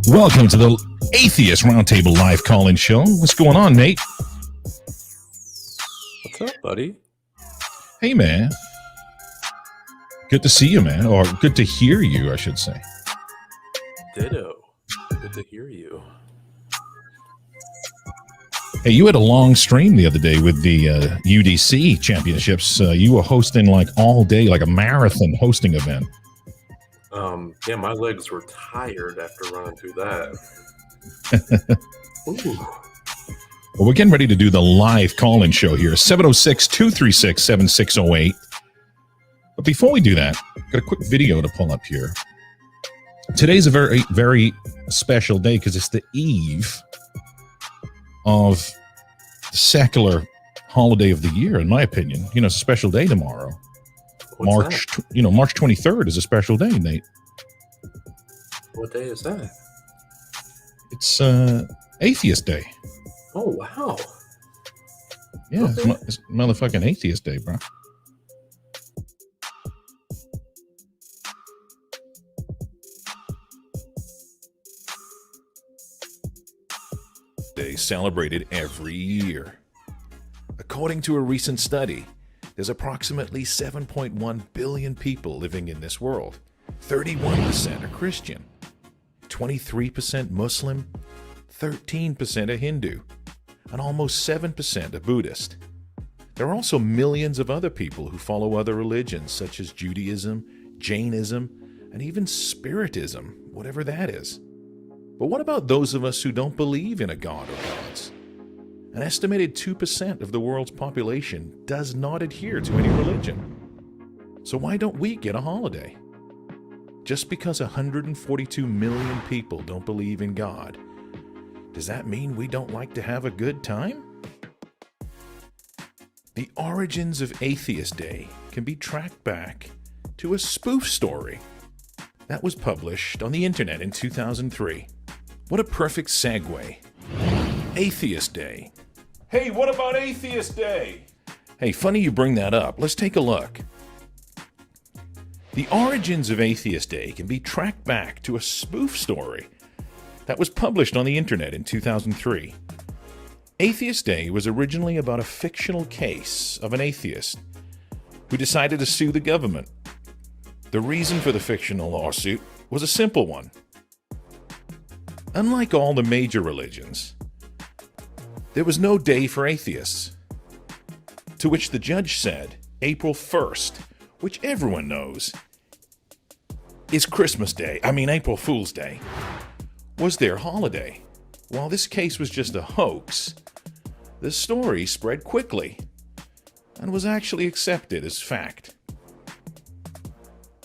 Welcome to the Atheist Roundtable live call-in show. What's going on, Nate? What's up, buddy? Hey, man. Good to see you, man. Or good to hear you, I should say. Ditto. Good to hear you. Hey, you had a long stream the other day with the UDC championships. You were hosting like all day, like a marathon hosting event. Yeah, my legs were tired after running through that. Ooh. Well, we're getting ready to do the live call-in show here, 706-236-7608. But before we do that, I've got a quick video to pull up here. Today's a very, very special day because it's the eve of the secular holiday of the year, in my opinion. You know, it's a special day tomorrow. March 23rd is a special day, Nate. What day is that? It's Atheist Day. Oh, wow. Yeah, okay. It's motherfucking Atheist Day, bro. Day celebrated every year. According to a recent study, there's approximately 7.1 billion people living in this world. 31% are Christian, 23% Muslim, 13% are Hindu, and almost 7% are Buddhist. There are also millions of other people who follow other religions such as Judaism, Jainism, and even Spiritism, whatever that is. But what about those of us who don't believe in a god or gods? An estimated 2% of the world's population does not adhere to any religion. So why don't we get a holiday? Just because 142 million people don't believe in God, does that mean we don't like to have a good time? The origins of Atheist Day can be tracked back to a spoof story that was published on the internet in 2003. What a perfect segue. Atheist Day. Hey, what about Atheist Day? Hey, funny you bring that up. Let's take a look. The origins of Atheist Day can be tracked back to a spoof story that was published on the internet in 2003. Atheist Day was originally about a fictional case of an atheist who decided to sue the government. The reason for the fictional lawsuit was a simple one. Unlike all the major religions, there was no day for atheists. To which the judge said April 1st, which everyone knows is Christmas Day, April Fool's Day, was their holiday. While this case was just a hoax, the story spread quickly and was actually accepted as fact.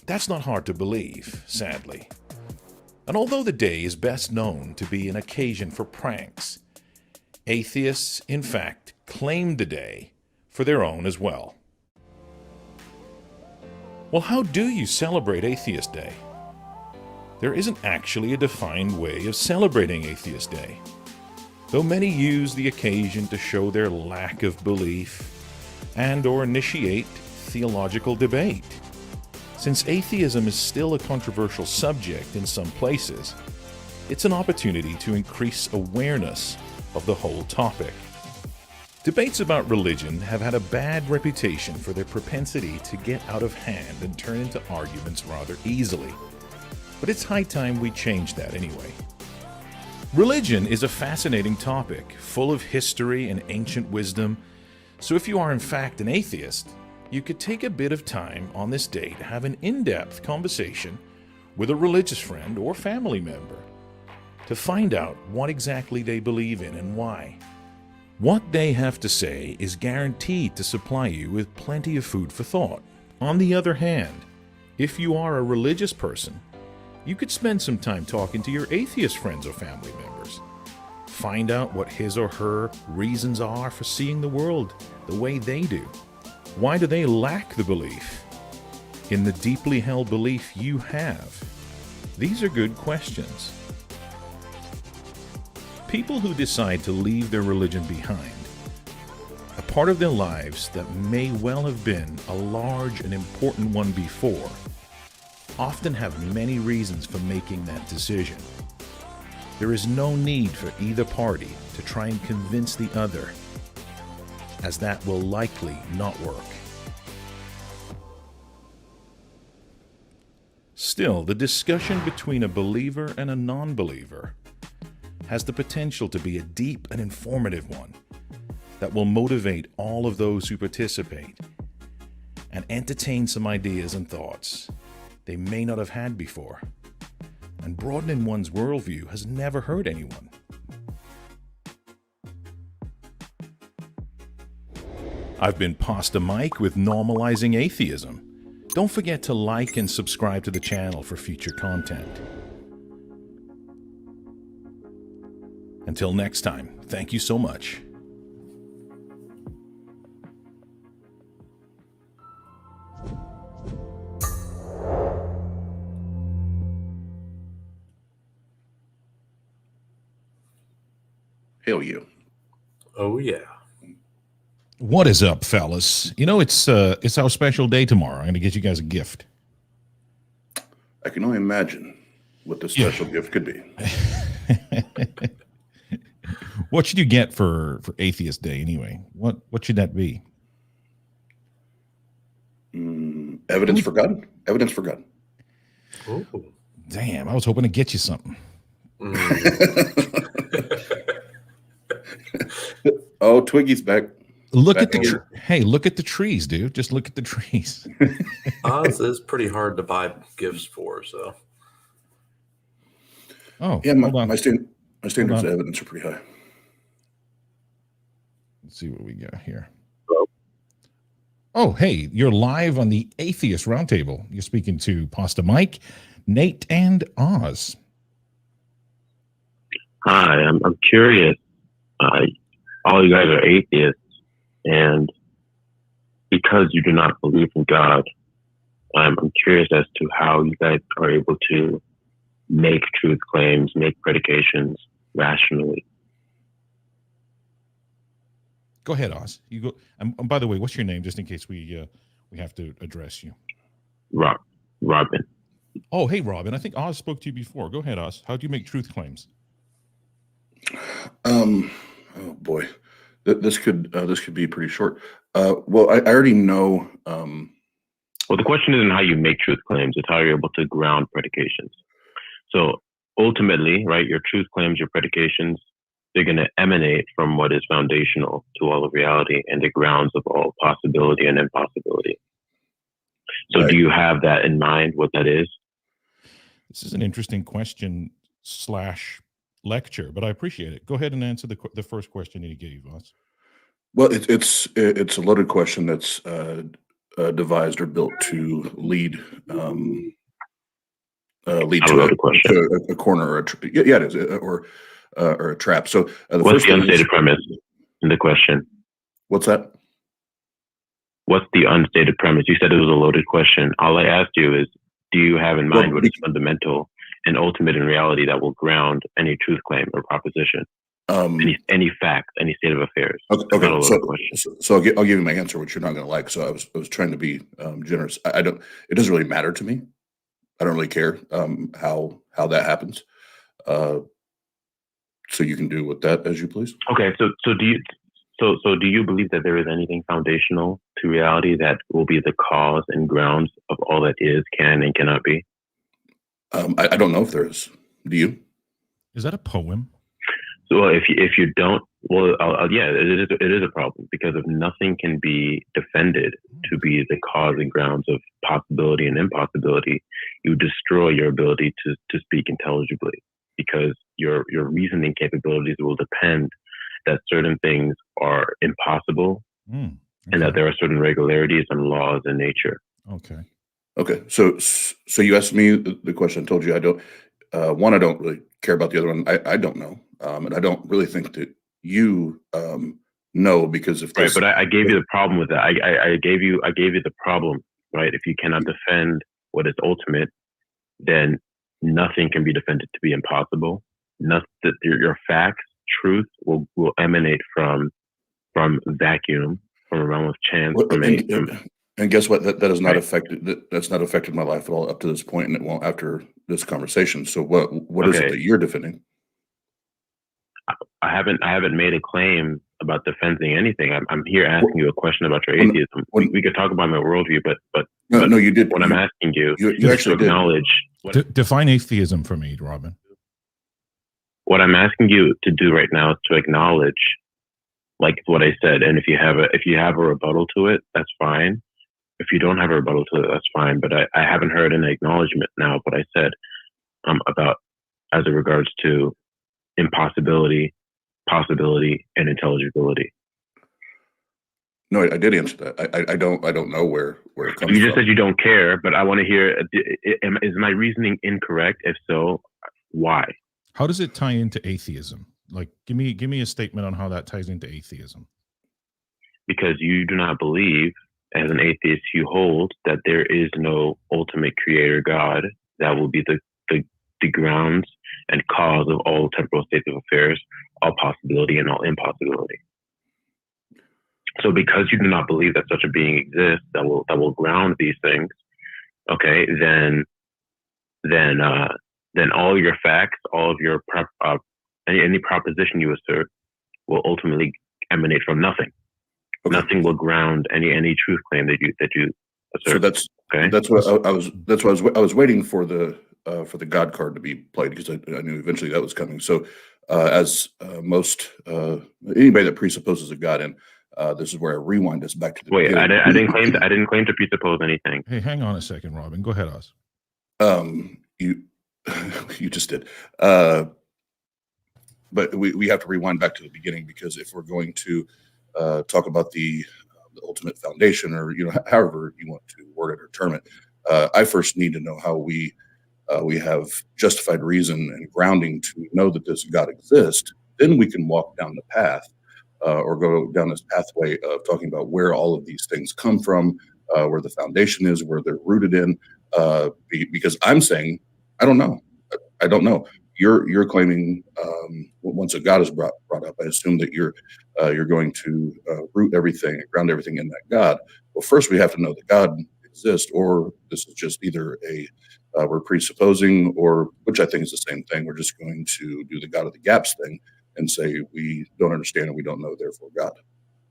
That's not hard to believe, sadly. And although the day is best known to be an occasion for pranks, atheists, in fact, claimed the day for their own as well. Well, how do you celebrate Atheist Day? There isn't actually a defined way of celebrating Atheist Day, though many use the occasion to show their lack of belief and/or initiate theological debate. Since atheism is still a controversial subject in some places, it's an opportunity to increase awareness of the whole topic. Debates about religion have had a bad reputation for their propensity to get out of hand and turn into arguments rather easily. But it's high time we change that anyway. Religion is a fascinating topic, full of history and ancient wisdom, so if you are in fact an atheist, you could take a bit of time on this day to have an in-depth conversation with a religious friend or family member to find out what exactly they believe in and why. What they have to say is guaranteed to supply you with plenty of food for thought. On the other hand, if you are a religious person, you could spend some time talking to your atheist friends or family members. Find out what his or her reasons are for seeing the world the way they do. Why do they lack the belief in the deeply held belief you have? These are good questions. People who decide to leave their religion behind, a part of their lives that may well have been a large and important one before, often have many reasons for making that decision. There is no need for either party to try and convince the other, as that will likely not work. Still, the discussion between a believer and a non-believer has the potential to be a deep and informative one that will motivate all of those who participate and entertain some ideas and thoughts they may not have had before. And broadening one's worldview has never hurt anyone. I've been Pastor Mike with Normalizing Atheism. Don't forget to like and subscribe to the channel for future content. Until next time, thank you so much. Hell yeah. Oh, yeah. What is up, fellas? You know, it's our special day tomorrow. I'm going to get you guys a gift. I can only imagine what the special gift could be. What should you get for Atheist Day anyway? What should that be? Evidence for God? Evidence for God. Oh. Damn, I was hoping to get you something. Oh, Twiggy's back. Look Back at the hey, look at the trees, dude. Just look at the trees. Oz is pretty hard to buy gifts for, so. Oh, Yeah, hold on. my standards Hold of on. evidence are pretty high. Let's see what we got here. Hello? Oh, hey, you're live on the Atheist Roundtable. You're speaking to Pastor Mike, Nate, and Oz. Hi, I'm curious. All you guys are atheists, and because you do not believe in God, I'm curious as to how you guys are able to make truth claims, make predications rationally. Go ahead, Oz. You go. And by the way, what's your name, just in case we have to address you? Robin. Oh, hey, Robin. I think Oz spoke to you before. Go ahead, Oz. How do you make truth claims? Oh boy, this could be pretty short. Well, I already know. Well, the question isn't how you make truth claims; it's how you're able to ground predications. So ultimately, right, your truth claims, your predications, they're going to emanate from what is foundational to all of reality and the grounds of all possibility and impossibility. So Right. do you have that in mind, what that is? This is an interesting question / lecture, but I appreciate it. Go ahead and answer the first question that he gave us. Well, it's a loaded question that's devised or built to lead to a corner or yeah, it is, or a trap. So what's the unstated premise in the question? What's that? What's the unstated premise? You said it was a loaded question. All I asked you is, do you have in mind what is fundamental and ultimate in reality that will ground any truth claim or proposition? Any fact, any state of affairs. Okay. So I'll give you my answer, which you're not going to like. So I was trying to be generous. I don't. It doesn't really matter to me. I don't really care how that happens. So you can do with that as you please. Okay. So do you believe that there is anything foundational to reality that will be the cause and grounds of all that is, can, and cannot be? I don't know if there is. Do you? Is that a poem? So if you don't, well, yeah, it is a problem, because if nothing can be defended to be the cause and grounds of possibility and impossibility, you destroy your ability to speak intelligibly, because your reasoning capabilities will depend that certain things are impossible and that there are certain regularities and laws in nature. Okay. So you asked me the question. I told you I don't. One, I don't really care about the other one. I don't know, and I don't really think that you know, because if right. But I gave you the problem with that. I gave you the problem, right? If you cannot defend what is ultimate, then nothing can be defended to be impossible. Nothing. Your facts, truth will emanate from vacuum, from a realm of chance. And guess what? That has not Right. affected that's not affected my life at all up to this point, and it won't after this conversation. So what is it Okay. that you're defending? I haven't made a claim about defending anything. I'm here asking you a question about your When- atheism. when- We could talk about my worldview, but No, you did. what I'm asking you You is to actually did. acknowledge Define atheism for me, Robin. what I'm asking you to do right now is to acknowledge, like what I said. And if you have a rebuttal to it, that's fine. If you don't have a rebuttal to it, that's fine. But I haven't heard an acknowledgement now of what I said about as it regards to impossibility, possibility, and intelligibility. No, I did answer that. I don't know where it comes You just from. said you don't care, but I want to hear, is my reasoning incorrect? If so, why? How does it tie into atheism? Like, give me a statement on how that ties into atheism. Because you do not believe, as an atheist, you hold that there is no ultimate creator God that will be the grounds and cause of all temporal states of affairs, all possibility and all impossibility. So because you do not believe that such a being exists that will ground these things, okay, then all your facts, all of your any proposition you assert will ultimately emanate from nothing. Okay. Nothing will ground any truth claim that you assert. So okay. that's what I was waiting for the God card to be played, because I knew eventually that was coming. So as most anybody that presupposes a God, and this is where I rewind us back to the Wait, I beginning. didn't claim to presuppose anything. Hey, hang on a second, Robin. Go ahead, Oz. You just did. But we have to rewind back to the beginning, because if we're going to talk about the ultimate foundation, or however you want to word it or term it, I first need to know how we have justified reason and grounding to know that this God exists. Then we can walk down the path, or go down this pathway of talking about where all of these things come from, where the foundation is, where they're rooted in. Because I'm saying I don't know. I don't know. You're claiming once a God is brought up, I assume that you're going to root everything and ground everything in that God. Well, first we have to know that God exists, or this is just either we're presupposing, or, which I think is the same thing, we're just going to do the God of the gaps thing and say we don't understand and we don't know, therefore God.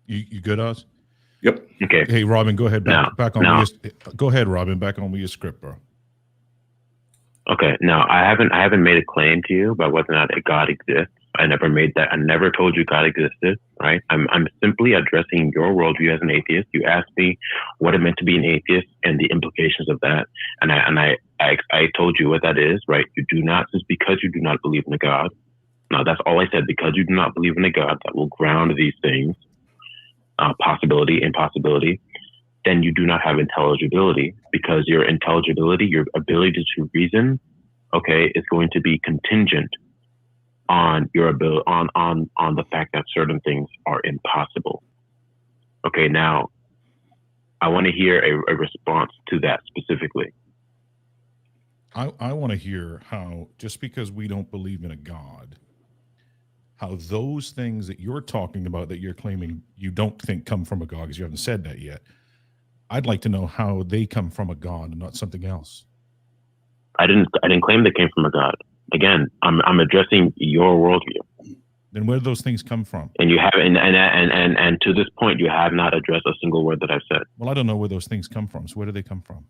You good, Oz? Yep. Okay. Hey, Robin, go ahead. Back on. No. Go ahead, Robin. Back on with your script, bro. Okay. Now, I haven't made a claim to you about whether or not a God exists. I never made that. I never told you God existed. Right. I'm simply addressing your worldview as an atheist. You asked me what it meant to be an atheist and the implications of that, and I told you what that is. Right. You do not, just because you do not believe in a God. Now, that's all I said. Because you do not believe in a God that will ground these things, possibility, impossibility, then you do not have intelligibility, because your intelligibility, your ability to reason, okay, is going to be contingent on your ability, on the fact that certain things are impossible. Okay, now I want to hear a response to that specifically. I want to hear how, just because we don't believe in a God, how those things that you're talking about, that you're claiming you don't think come from a God, because you haven't said that yet, I'd like to know how they come from a God and not something else. I didn't claim they came from a God. Again, I'm addressing your worldview. Then where do those things come from? And you have, and to this point, you have not addressed a single word that I've said. Well, I don't know where those things come from. So where do they come from?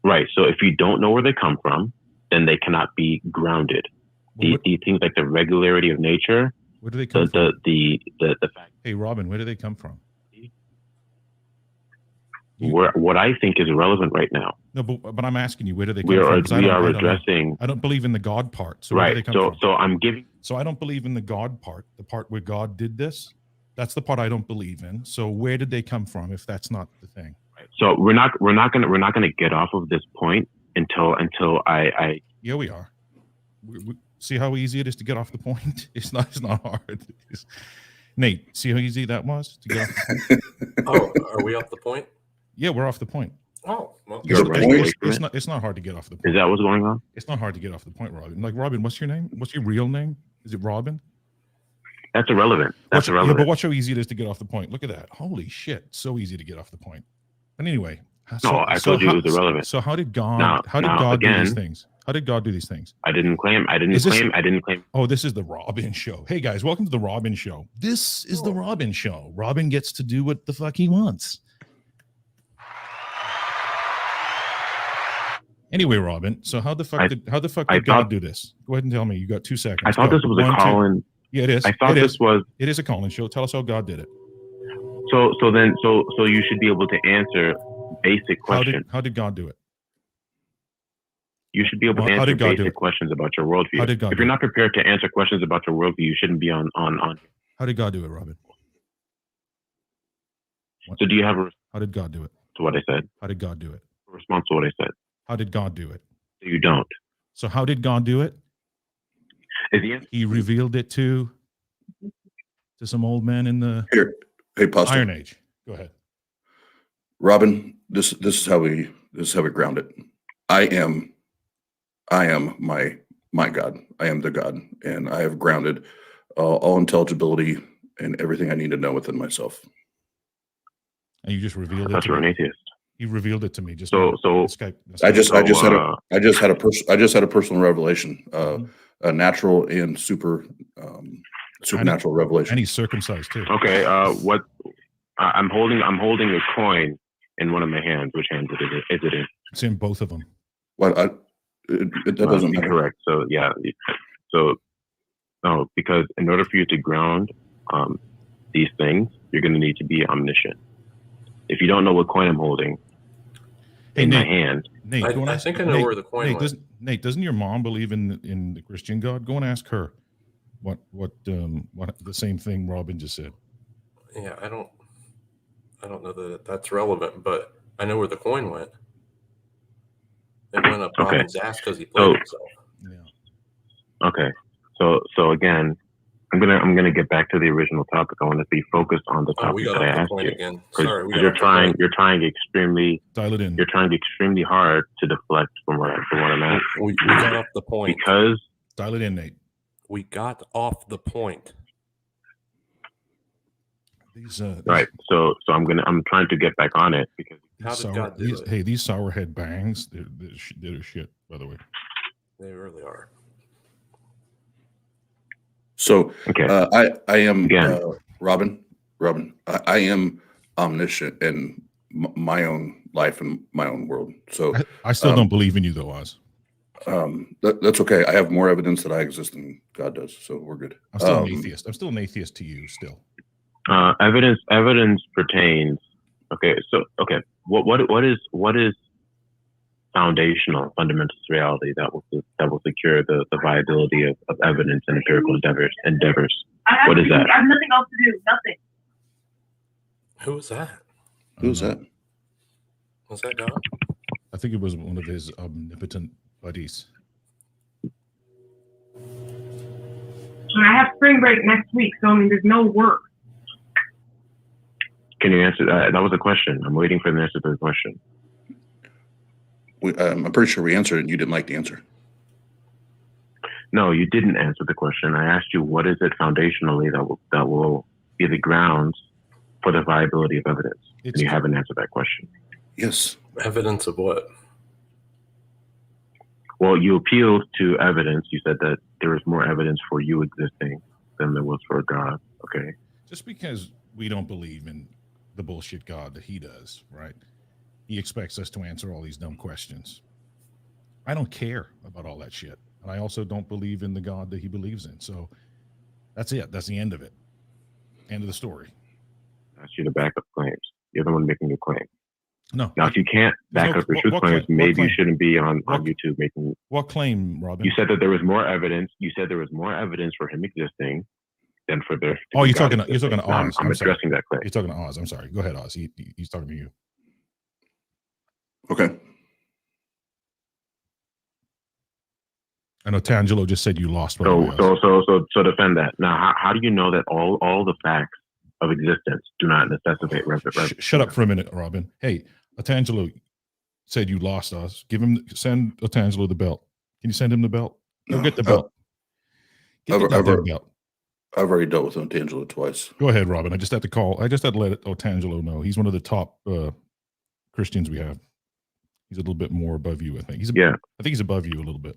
Right. So if you don't know where they come from, then they cannot be grounded. Well, the things like the regularity of nature. Where do they come from? The fact. Hey, Robin, where do they come from? What I think is irrelevant right now. No, but I'm asking you, where do they come We from? are addressing. I don't believe in the God part. So where do they come from? So I'm giving. So I don't believe in the God part, the part where God did this. That's the part I don't believe in. So where did they come from if that's not the thing? So we're not gonna get off of this point until I. Yeah, we are. We see how easy it is to get off the point. It's not hard. Nate, see how easy that was to get off the point? Oh, are we off the point? Yeah, we're off the point. Oh, well, It's not hard to get off the point. Is that what's going on? It's not hard to get off the point, Robin. Like, Robin, what's your name? What's your real name? Is it Robin? That's irrelevant. That's irrelevant. Yeah, but watch how easy it is to get off the point. Look at that. Holy shit. So easy to get off the point. But anyway, No, I told you it was irrelevant. So how did God? Now do these things? How did God do these things? I didn't claim. Oh, this is the Robin Show. Hey guys, welcome to the Robin Show. This is the Robin Show. Robin gets to do what the fuck he wants. Anyway, Robin. So how the fuck did God do this? Go ahead and tell me. You got 2 seconds. I thought this was a call-in. Yeah, it is. I thought this was. It is a call-in show. Tell us how God did it. So you should be able to answer basic questions. How did God do it? You should be able to answer basic questions about your worldview. If you're not prepared to answer questions about your worldview, you shouldn't be on. How did God do it, Robin? So do you have a? How did God do it? To what I said. How did God do it? A response to what I said. How did God do it? You don't. So how did God do it? He revealed it to some old man in the Pastor. Iron Age. Go ahead, Robin. This is how we ground it. I am my God. I am the God, and I have grounded all intelligibility and everything I need to know within myself. And you just revealed it. That's you're an atheist. You revealed it to me. Just so Skype. I just had a personal revelation, a natural and supernatural revelation. And he's circumcised too. Okay. What? I'm holding a coin in one of my hands. Which hand is it in? It's in both of them. What? That doesn't matter. Correct. So yeah. So no, because in order for you to ground these things, you're going to need to be omniscient. If you don't know what coin I'm holding in my hand, Nate, I think I know where the coin went. Nate, doesn't your mom believe in the Christian God? Go and ask her what the same thing Robin just said. Yeah, I don't know that's relevant, but I know where the coin went. It went up Robin's ass because he played himself. Yeah. Okay. So again, I'm gonna get back to the original topic. I want to be focused on the topic that I asked you. Again. Sorry, you're trying extremely. Dial it in. You're trying extremely hard to deflect from what I'm at. We got off the point. Because dial it in, Nate. We got off the point. These right. So I'm trying to get back on it because these sourhead bangs, they're shit, by the way. They really are. So okay. I am Robin. I am omniscient in my own life and my own world. So I still don't believe in you though, Oz. That's okay. I have more evidence that I exist than God does, so we're good. I'm still an atheist. I'm still an atheist to you still. Evidence pertains. Okay. So what is foundational, fundamental reality that will secure the viability of evidence and empirical endeavors. What is that? I have nothing else to do. Nothing. Who was that? Who's that? Was that God? I think it was one of his omnipotent buddies. And I have spring break next week, so I mean, there's no work. Can you answer that? That was a question. I'm waiting for the answer to the question. I'm pretty sure we answered it and you didn't like the answer. No, you didn't answer the question. I asked you, what is it foundationally that will be the grounds for the viability of evidence? And you haven't answered that question. Yes. Evidence of what? Well, you appealed to evidence. You said that there was more evidence for you existing than there was for God. Okay. Just because we don't believe in the bullshit God that he does, right? He expects us to answer all these dumb questions. I don't care about all that shit. And I also don't believe in the God that he believes in. So that's it. That's the end of it. End of the story. That's you to back up claims. You're the one making the claim. No. Now, if you can't back up your truth claims, maybe you shouldn't be on YouTube making. What claim, Robin? You said that there was more evidence. You said there was more evidence for him existing than for there. Oh, you're talking to Oz. I'm addressing that claim. You're talking to Oz. I'm sorry. Go ahead, Oz. He's talking to you. Okay. I know Tangelo just said you lost. So defend that. Now, how do you know that all the facts of existence do not necessitate Shut up for a minute, Robin. Hey, Tangelo said you lost us. Send Tangelo the belt. Can you send him the belt? Go get the belt. Get the belt. I've already dealt with Tangelo twice. Go ahead, Robin. I just had to let Tangelo know. He's one of the top Christians we have. He's a little bit more above you, I think. Yeah, I think he's above you a little bit.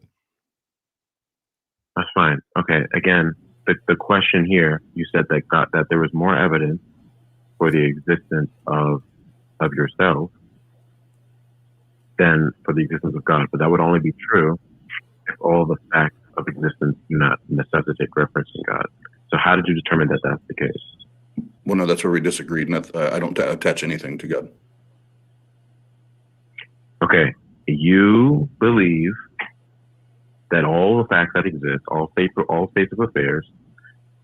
that's fine. Okay, again, the question here, you said that there was more evidence for the existence of yourself than for the existence of God, but that would only be true if all the facts of existence do not necessitate referencing God. So how did you determine that that's the case? Well, no, that's where we disagreed. And I don't attach anything to God. Okay, you believe that all the facts that exist, all states of affairs,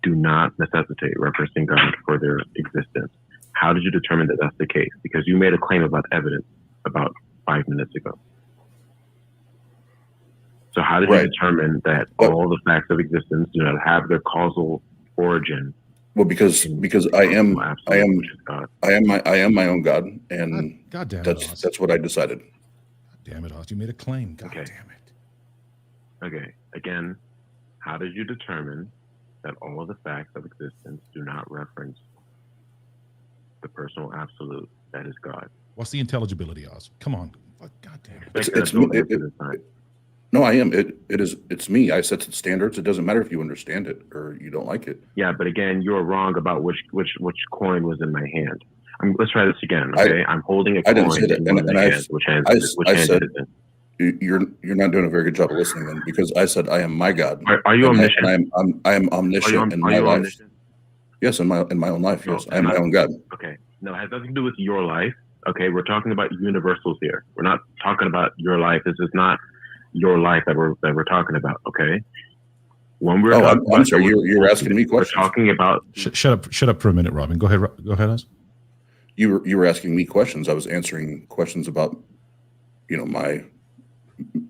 do not necessitate referencing God for their existence. How did you determine that that's the case? Because you made a claim about evidence about 5 minutes ago. So how did you determine that all the facts of existence do not have their causal origin? Well, because I am my own God, and God damn it, that's what I decided. God damn it, Oz, you made a claim. God Okay. damn it. Okay, again, how did you determine that all of the facts of existence do not reference the personal absolute that is God? What's the intelligibility, Oz? Come on. God damn it. No, I am. It's me. I set the standards. It doesn't matter if you understand it or you don't like it. Yeah, but again, you're wrong about which coin was in my hand. Let's try this again. Okay, I'm holding a coin. I didn't say that, and I said, you're not doing a very good job of listening then, because I said I am my God. Are you omniscient? I am omniscient in my life. Omniscient? Yes, in my own life. Yes, No, I am my own God. Okay, no, it has nothing to do with your life. Okay, we're talking about universals here. We're not talking about your life. This is not your life that we're talking about. Okay. When we're I'm sorry. You're asking me questions. We're talking about. Shut up for a minute, Robin. Go ahead, Oz. You were asking me questions. I was answering questions about,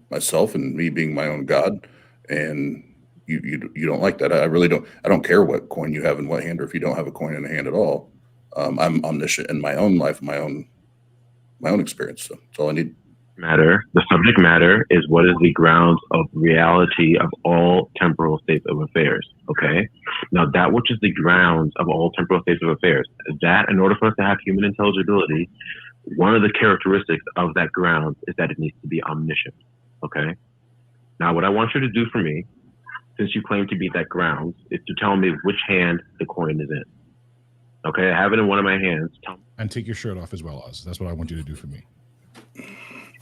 myself and me being my own God, and you don't like that. I really don't. I don't care what coin you have in what hand, or if you don't have a coin in a hand at all. I'm omniscient in my own life, my own experience. So that's all I need. Matter. The subject matter is what is the grounds of reality of all temporal states of affairs. Okay. Now that which is the grounds of all temporal states of affairs, that in order for us to have human intelligibility, one of the characteristics of that ground is that it needs to be omniscient. Okay. Now what I want you to do for me, since you claim to be that grounds, is to tell me which hand the coin is in. Okay. I have it in one of my hands. And take your shirt off as well, Oz. That's what I want you to do for me.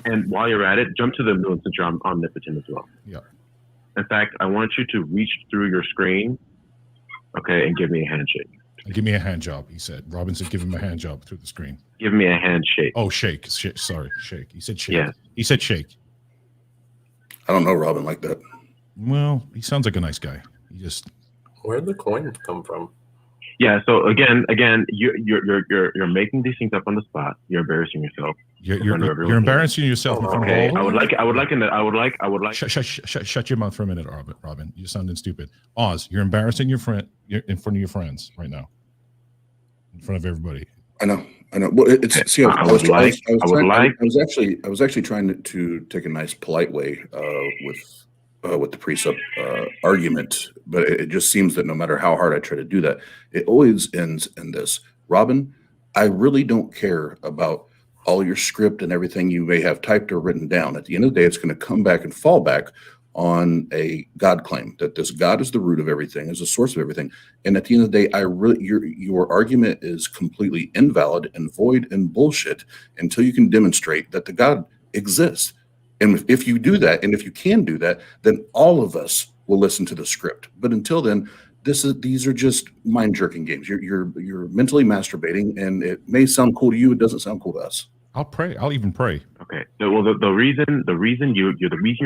And while you're at it, jump to the moon since you're omnipotent as well. Yeah. In fact, I want you to reach through your screen, okay, and give me a handshake. Give me a hand job, he said. Robin said give him a hand job through the screen. Give me a handshake. Oh, shake. Sorry, shake. He said shake. Yes. He said shake. I don't know Robin like that. Well, he sounds like a nice guy. He just. Where'd the coin come from? Yeah. So again, you're making these things up on the spot. You're embarrassing yourself. You're embarrassing yourself in front okay. of all. I would like. Shut your mouth for a minute, Robin. You're sounding stupid. Oz, you're embarrassing your friend in front of your friends right now, in front of everybody. I know. Well, it's. See, I was actually trying to take a nice, polite way with the precept argument, but it just seems that no matter how hard I try to do that, it always ends in this. Robin, I really don't care about all your script and everything you may have typed or written down. At the end of the day, it's going to come back and fall back on a God claim that this God is the root of everything, is the source of everything. And at the end of the day, your argument is completely invalid and void and bullshit until you can demonstrate that the God exists. And if you do that, and if you can do that, then all of us will listen to the script. But until then, these are just mind-jerking games. You're mentally masturbating, and it may sound cool to you. It doesn't sound cool to us. I'll pray. I'll even pray. Okay. Well, the reason you're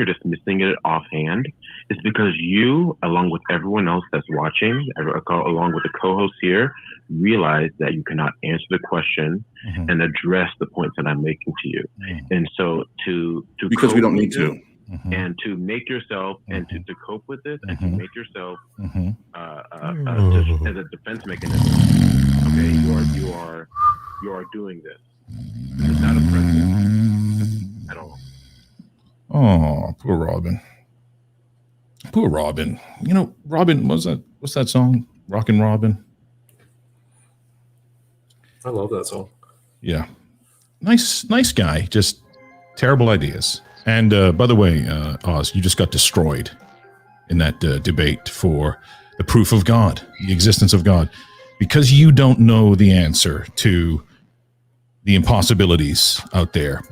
dismissing it offhand is because you, along with everyone else that's watching, along with the co-hosts here, realize that you cannot answer the question and address the points that I'm making to you. And so because we don't need to. And to make yourself and to cope with this and to make yourself as a defense mechanism. Okay, you are doing this. It's not oppressive at all. Oh, poor Robin. Poor Robin. You know, Robin, what's that song? Rockin' Robin. I love that song. Yeah. nice guy, just terrible ideas. And by the way, Oz, you just got destroyed in that debate for the proof of God, the existence of God, because you don't know the answer to the impossibilities out there,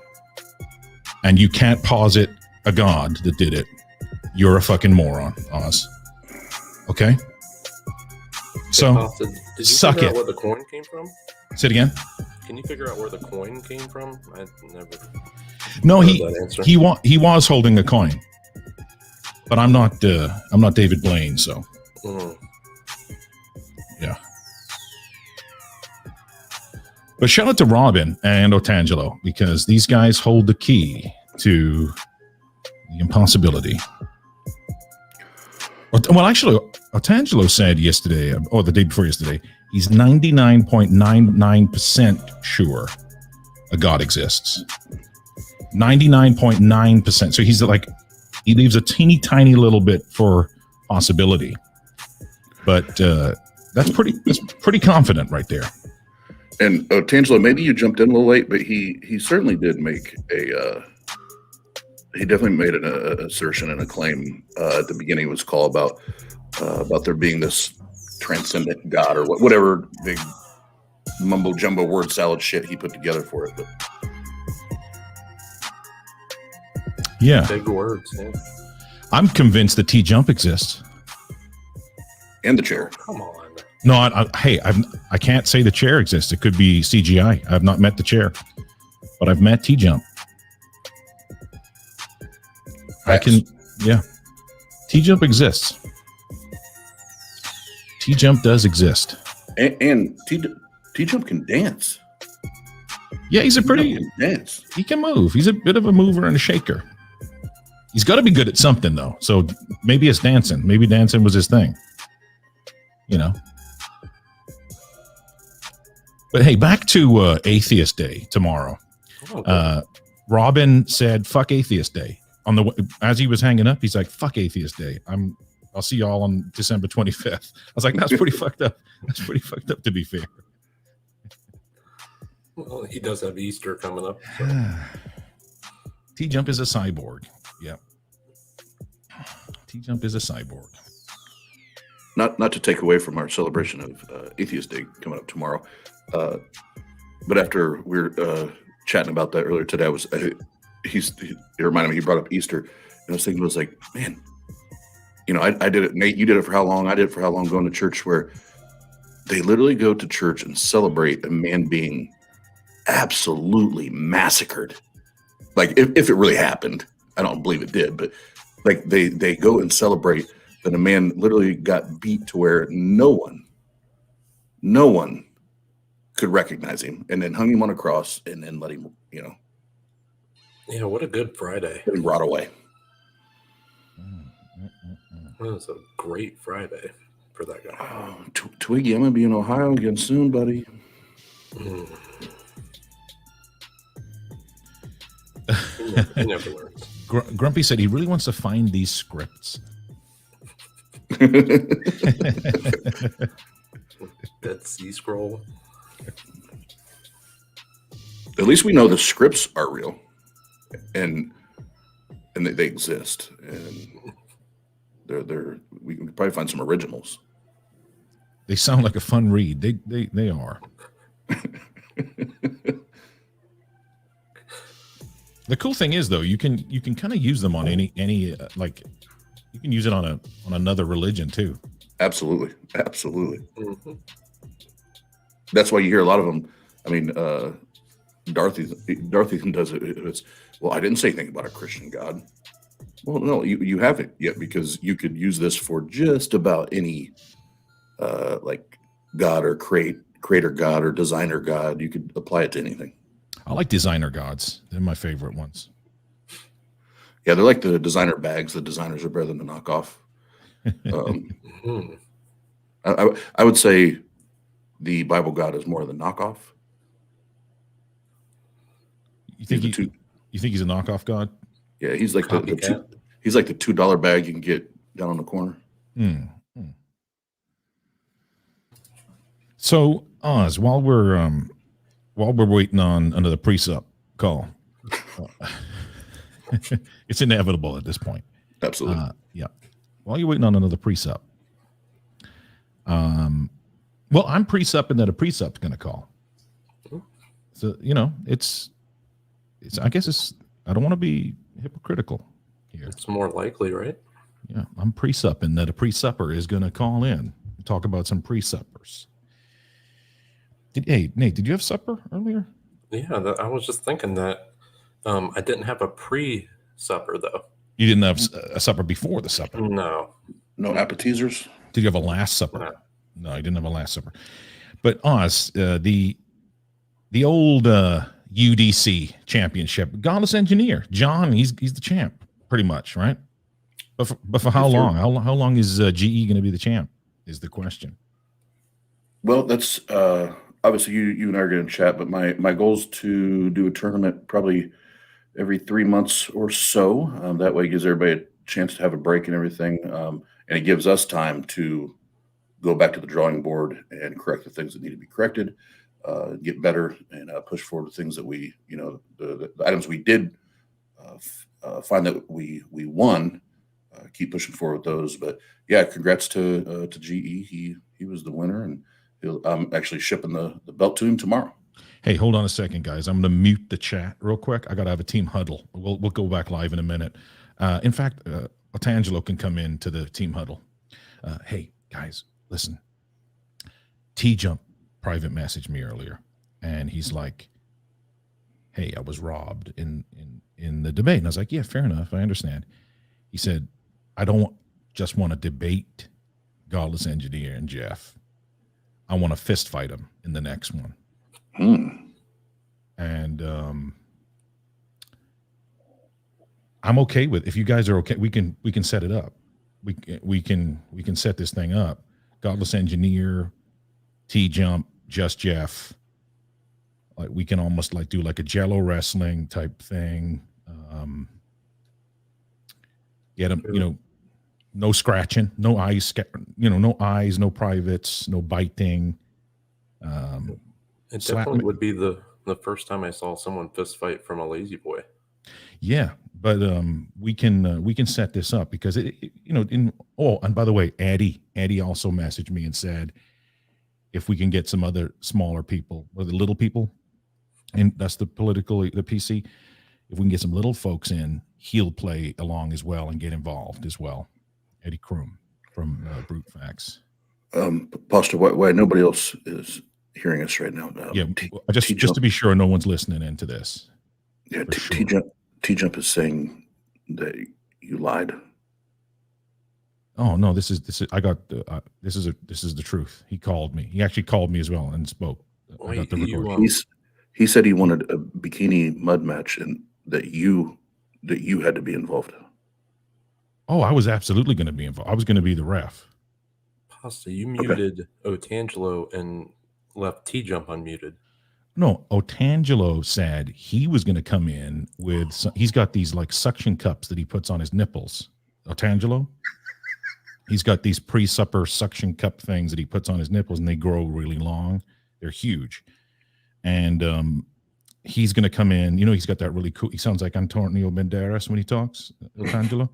and you can't posit a God that did it. You're a fucking moron, Oz. Okay? So, Did you suck figure it. out where the coin came from? Say it again. Can you figure out where the coin came from? I never. No, heard that answer. he was holding a coin, but I'm not David Blaine, so yeah. But shout out to Robin and Otangelo, because these guys hold the key to the impossibility. Well, actually, Otangelo said yesterday, or the day before yesterday, he's 99.99% sure a God exists. 99.9%. So he's like, he leaves a teeny tiny little bit for possibility, but that's pretty confident right there. And Tangelo, maybe you jumped in a little late, but he certainly did make he definitely made an assertion and a claim at the beginning of his call about there being this transcendent God or whatever big mumbo jumbo word salad shit he put together for it. But yeah, big words. Yeah. I'm convinced that T-Jump exists. And the chair. Come on. No, I can't say the chair exists. It could be CGI. I've not met the chair, but I've met T-Jump. I can, yeah. T-Jump exists. T-Jump does exist. And T-Jump can dance. Yeah, he's a pretty dance. He can move. He's a bit of a mover and a shaker. He's got to be good at something, though. So maybe it's dancing. Maybe dancing was his thing. You know. But hey, back to Atheist Day tomorrow. Robin said, "Fuck Atheist Day." As he was hanging up, he's like, "Fuck Atheist Day. I'll see y'all on December 25th." I was like, "That's pretty fucked up. That's pretty fucked up, to be fair." Well, he does have Easter coming up. So. T-Jump is a cyborg. Yeah. T-Jump is a cyborg. Not to take away from our celebration of Atheist Day coming up tomorrow, but after we were chatting about that earlier today, it reminded me, he brought up Easter, and I was thinking, man, I did it, Nate, you did it for how long? I did it for how long, going to church, where they literally go to church and celebrate a man being absolutely massacred. Like, if it really happened, I don't believe it did, but like they go and celebrate that a man literally got beat to where no one could recognize him, and then hung him on a cross, and then let him, Yeah, what a good Friday. get him brought away. That was a great Friday for that guy. Oh, Twiggy, I'm gonna be in Ohio again soon, buddy. He never learns. Grumpy said he really wants to find these scripts. Dead Sea Scroll. At least we know the scripts are real, and they exist, and we can probably find some originals. They sound like a fun read. They are. The cool thing is, though, you can kind of use them on any like, you can use it on another religion too. Absolutely. Mm-hmm. That's why you hear a lot of them. I mean, Dorothy does it. It's, well, I didn't say anything about a Christian God. Well, no, you haven't yet, because you could use this for just about any like God or creator God or designer God. You could apply it to anything. I like designer gods. They're my favorite ones. Yeah, they're like the designer bags. The designers are better than the knockoff. I would say the Bible God is more the knockoff. You think he's a knockoff god? Yeah, he's like he's like the $2 bag you can get down on the corner. So, Oz, while we're while we're waiting on another pre-sup call, it's inevitable at this point. Absolutely. Yeah. While you're waiting on another pre-sup, well, I'm pre-supping that a pre-sup's going to call. So, it's. I guess it's. I don't want to be hypocritical here. It's more likely, right? Yeah, I'm pre-supping that a pre-supper is going to call in and talk about some pre-suppers. Hey, Nate, did you have supper earlier? Yeah, I was just thinking that I didn't have a pre-supper, though. You didn't have a supper before the supper? No. No appetizers? Did you have a last supper? No, you didn't have a last supper. But Oz, the old UDC championship, Godless Engineer, John, he's the champ, pretty much, right? But for how long? How long is GE going to be the champ? Is the question. Well, that's obviously you and I are going to chat, but my goal is to do a tournament probably every 3 months or so. That way, it gives everybody a chance to have a break and everything, and it gives us time to go back to the drawing board and correct the things that need to be corrected, get better, and push forward the things that we, the items we did find that we won. Keep pushing forward with those. But yeah, congrats to GE. He was the winner, and I'm actually shipping the belt to him tomorrow. Hey, hold on a second, guys. I'm going to mute the chat real quick. I got to have a team huddle. We'll go back live in a minute. In fact, Alexandre can come into the team huddle. Hey, guys, listen. T-Jump private messaged me earlier, and he's like, hey, I was robbed in the debate. And I was like, yeah, fair enough. I understand. He said, I don't just want to debate Godless Engineer and Jeff. I want to fist fight him in the next one. And I'm okay with, if you guys are okay, we can set it up. We can set this thing up. Godless Engineer, T-Jump, just Jeff. Like we can almost like do like a Jello wrestling type thing. Get him, no scratching, no eyes, no eyes, no privates, no biting. It definitely would be the first time I saw someone fist fight from a lazy boy. Yeah, but we can set this up because and by the way, Eddie also messaged me and said if we can get some other smaller people or the little people, and that's the PC. If we can get some little folks in, he'll play along as well and get involved as well. Eddie Kroom from Brute Facts. Pastor, why nobody else is hearing us right now? Just to be sure no one's listening into this. Yeah, T-Jump is saying that you lied. Oh no, this is I got this is the truth. He called me. He actually called me as well and spoke. I got the recording. He said he wanted a bikini mud match and that you had to be involved. Oh, I was absolutely going to be involved. I was going to be the ref. Pasta, you muted Otangelo and left T-Jump unmuted. No, Otangelo said he was going to come in with he's got these like suction cups that he puts on his nipples. Otangelo, he's got these pre-supper suction cup things that he puts on his nipples, and they grow really long. They're huge, and he's going to come in. He's got that really cool. He sounds like Antonio Banderas when he talks. Otangelo.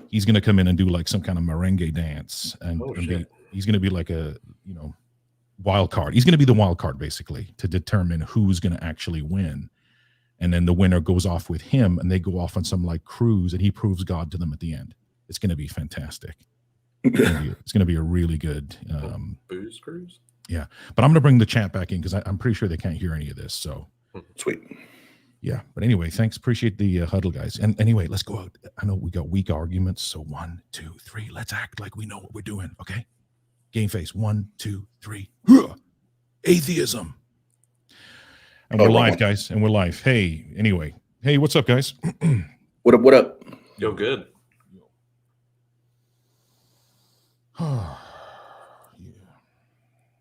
He's going to come in and do like some kind of merengue dance, and he's going to be like a wild card. He's going to be the wild card basically to determine who's going to actually win, and then the winner goes off with him, and they go off on some like cruise, and he proves God to them at the end. It's going to be fantastic. It's going to be a really good booze cruise. Yeah, but I'm going to bring the chat back in because I'm pretty sure they can't hear any of this. So sweet. Yeah, but anyway, thanks. Appreciate the huddle, guys. And anyway, let's go out. I know we got weak arguments, so 1, 2, 3. Let's act like we know what we're doing, okay? Game face. 1, 2, 3. Atheism. And we're live, guys. And we're live. Hey, anyway. Hey, what's up, guys? What up? What up? Yo, good. Yeah.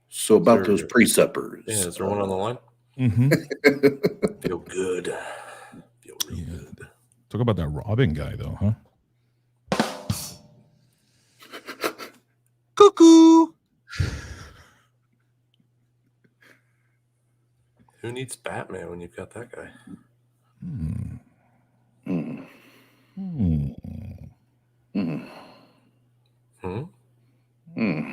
So about those pre-suppers. Yeah, is there one on the line? Mm-hmm. Feel good. Feel real good. Talk about that Robin guy, though, huh? Cuckoo. Who needs Batman when you've got that guy? Hmm. Hmm. Hmm. Hmm? Hmm.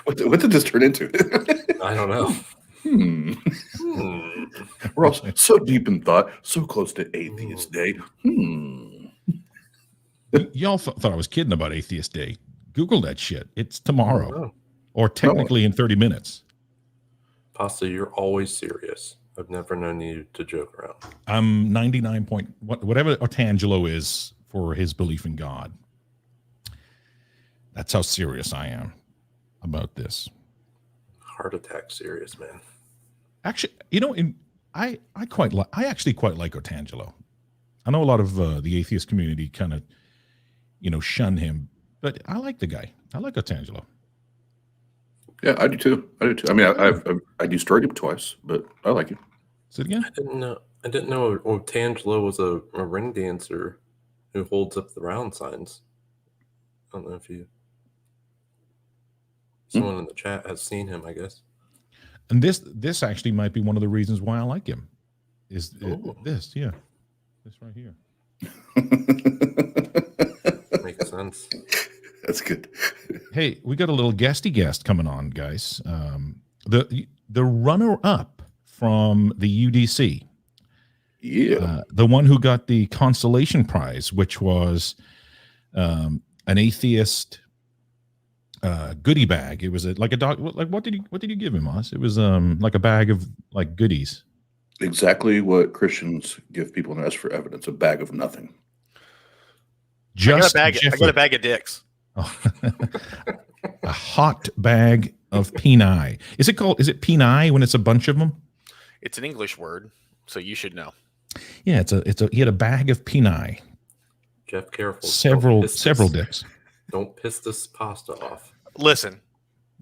What did this turn into? I don't know. Hmm. Hmm. We're all so deep in thought, so close to Atheist Day. Y'all thought I was kidding about Atheist Day. Google that shit. It's I don't tomorrow, know. or technically in 30 minutes. Pasta, you're always serious. I've never known you to joke around. I'm 99 whatever Artangelo is for his belief in God. That's how serious I am about this. Heart attack serious, man. Actually, I actually quite like Artangelo. I know a lot of the atheist community kind of, shun him, but I like the guy. I like Artangelo. Yeah, I do too. I mean, I destroyed him twice, but I like him. Say it again. I didn't know Tangelo was a ring dancer who holds up the round signs. I don't know if someone in the chat has seen him, I guess. And this actually might be one of the reasons why I like him. This right here. Makes sense. That's good. Hey, we got a little guest coming on, guys. The runner-up from the UDC. Yeah. The one who got the consolation prize, which was an atheist goodie bag. It was like a dog. Like what did you give him, Oz? It was like a bag of like goodies. Exactly what Christians give people and ask for evidence: a bag of nothing. I got a bag of dicks. Oh. A hot bag of peni. Is it peni when it's a bunch of them? It's an English word, so you should know. Yeah, he had a bag of peni. Jeff, careful. Several dicks. Don't piss this pasta off. Listen,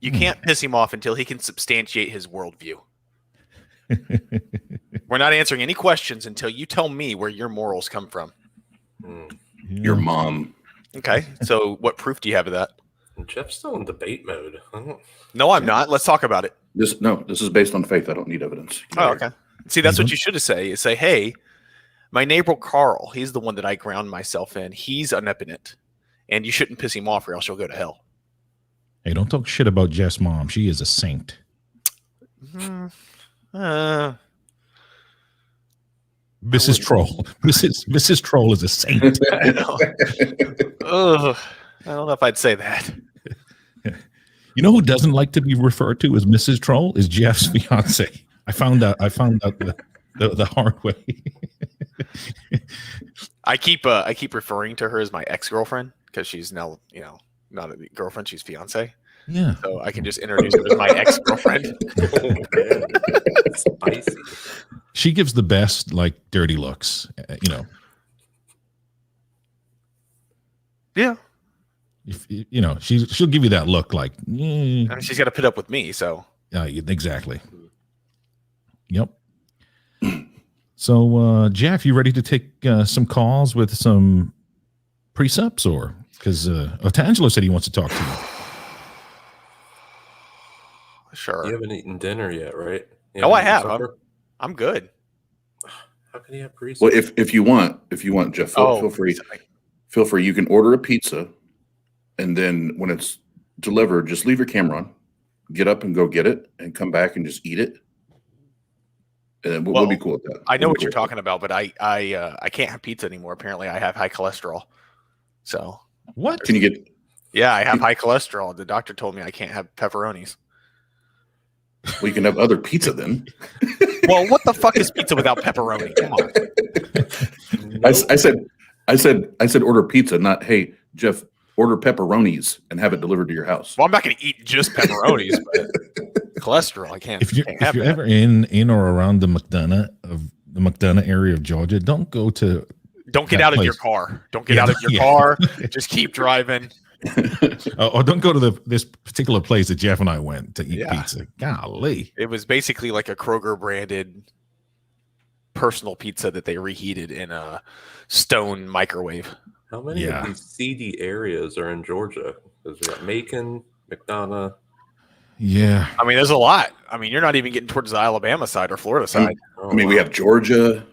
you can't piss him off until he can substantiate his worldview. We're not answering any questions until you tell me where your morals come from. Your mom. Okay, so what proof do you have of that? Jeff's still in debate mode. No, I'm not. Let's talk about it. This is based on faith. I don't need evidence. Oh, okay. See, that's what you should say. Is say, hey, my neighbor Carl, he's the one that I ground myself in. He's omnipotent, and you shouldn't piss him off or else you'll go to hell. Hey, don't talk shit about Jeff's mom. She is a saint. Mrs. Troll. Mrs. Troll is a saint. I don't know if I'd say that. You know who doesn't like to be referred to as Mrs. Troll is Jeff's fiance. I found out the hard way. I keep referring to her as my ex-girlfriend because she's now, not a girlfriend, she's fiance. Yeah. So I can just introduce her as my ex-girlfriend. Spicy. She gives the best dirty looks, Yeah. If she'll give you that look like. I mean, she's got to put up with me, so. Exactly. Yep. So, Jeff, you ready to take some calls with some precepts, or because Otangelo said he wants to talk to you. Sure. You haven't eaten dinner yet, right? Oh, I have. I'm good. How can you have precepts? Well, if you want, Jeff, feel free. Sorry. Feel free. You can order a pizza, and then when it's delivered, just leave your camera on, get up and go get it, and come back and just eat it. And then we'll be cool with that. I know what you're talking about, but I can't have pizza anymore. Apparently, I have high cholesterol. So what can you get? Yeah, I have high cholesterol. The doctor told me I can't have pepperonis. Well, you can have other pizza then. Well, what the fuck is pizza without pepperoni? Come on. I said order pizza, not hey Jeff, order pepperonis and have it delivered to your house. Well, I'm not going to eat just pepperonis, but cholesterol I can't. If you're ever in or around the McDonough area of Georgia, don't get out of your car. Don't get out of your car. Just keep driving. Or don't go to this particular place that Jeff and I went to eat pizza. Golly. It was basically like a Kroger branded personal pizza that they reheated in a stone microwave. How many of these seedy areas are in Georgia? Because we got Macon, McDonough, Yeah. I mean, there's a lot. I mean, you're not even getting towards the Alabama side or Florida side. I mean, we have Georgia.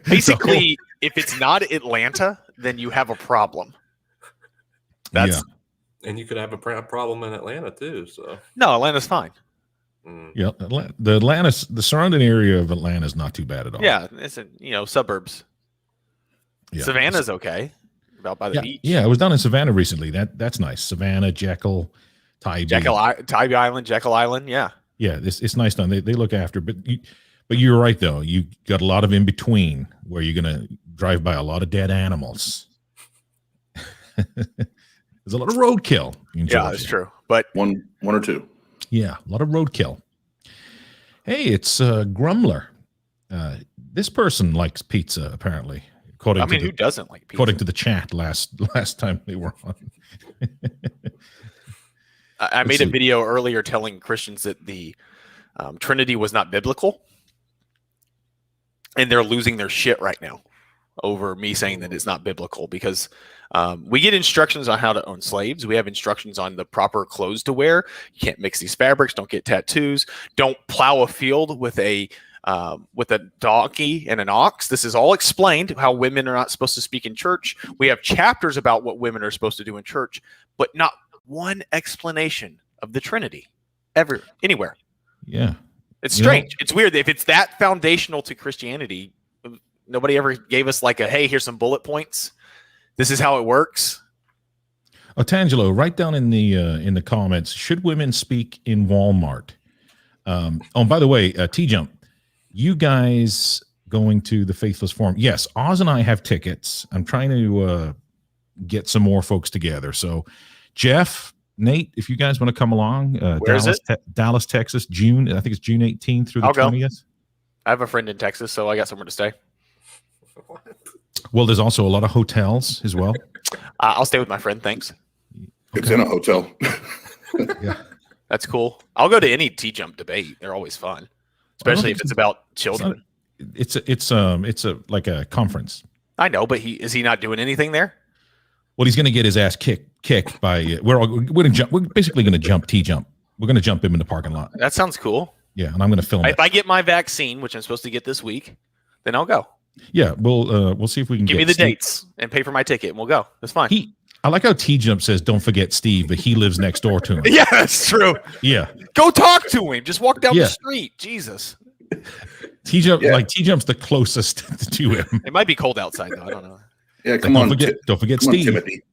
Basically, if it's not Atlanta, then you have a problem. That's And you could have a problem in Atlanta too. So no, Atlanta's fine. Yeah, the surrounding area of Atlanta is not too bad at all. Yeah, it's suburbs. Yeah. Savannah's okay, about by the beach. Yeah, I was down in Savannah recently. That's nice. Savannah, Jekyll, Tybee. Tybee Island, Jekyll Island. Yeah, yeah, it's nice down. They look after, but you're right though. You got a lot of in between where you're gonna drive by a lot of dead animals. There's a lot of roadkill. Yeah, that's true. But one or two. Yeah, a lot of roadkill. Hey, it's Grumler. This person likes pizza, apparently. Who doesn't like pizza? According to the chat last time they were on. I made a video earlier telling Christians that the Trinity was not biblical, and they're losing their shit right now over me saying that it's not biblical because we get instructions on how to own slaves. We have instructions on the proper clothes to wear. You can't mix these fabrics. Don't get tattoos. Don't plow a field with a donkey and an ox. This is all explained how women are not supposed to speak in church. We have chapters about what women are supposed to do in church, but not one explanation of the Trinity anywhere. Yeah. It's strange. It's weird. If it's that foundational to Christianity, nobody ever gave us like hey, here's some bullet points. This is how it works. Oh, Tangelo, write down in the comments, should women speak in Walmart? By the way, T-Jump, you guys going to the Faithless Forum? Yes, Oz and I have tickets. I'm trying to get some more folks together. So, Jeff, Nate, if you guys want to come along, Where is it? Dallas, Texas, June. I think it's June 18th through the 20th. I have a friend in Texas, so I got somewhere to stay. Well, there's also a lot of hotels as well. I'll stay with my friend. Thanks. It's in a hotel. Yeah, that's cool. I'll go to any T-Jump debate. They're always fun, especially if it's about children. It's like a conference. I know, but is he not doing anything there? Well, he's going to get his ass kicked by. We're basically going to jump T-Jump. We're going to jump him in the parking lot. That sounds cool. Yeah, and I'm going to film it. If I get my vaccine, which I'm supposed to get this week, then I'll go. Yeah, we'll see if we can give me the dates and pay for my ticket, and we'll go. That's fine. I like how T-Jump says, "Don't forget Steve," but he lives next door to him. Yeah, that's true. Yeah, go talk to him. Just walk down the street. Jesus. T-Jump's the closest to him. It might be cold outside though. I don't know. Yeah, don't forget Steve. Timothy.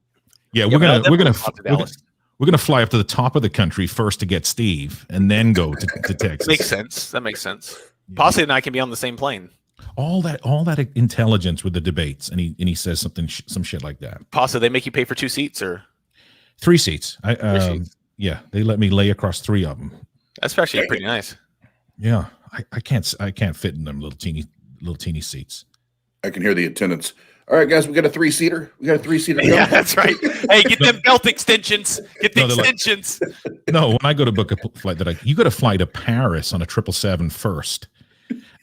Yeah, we're gonna fly up to the top of the country first to get Steve, and then go to Texas. Makes sense. That makes sense. Posse and I can be on the same plane. All that intelligence with the debates, and he says some shit like that. Posse, they make you pay for 2 seats or 3 seats. Yeah, they let me lay across 3 of them. That's actually pretty nice. Yeah, I can't fit in them little teeny seats. I can hear the attendants. All right, guys, we got a 3-seater. Yeah, that's right. Hey, get them belt extensions. Get the extensions. No, when I go to book a flight, you got to fly to Paris on a 777 first.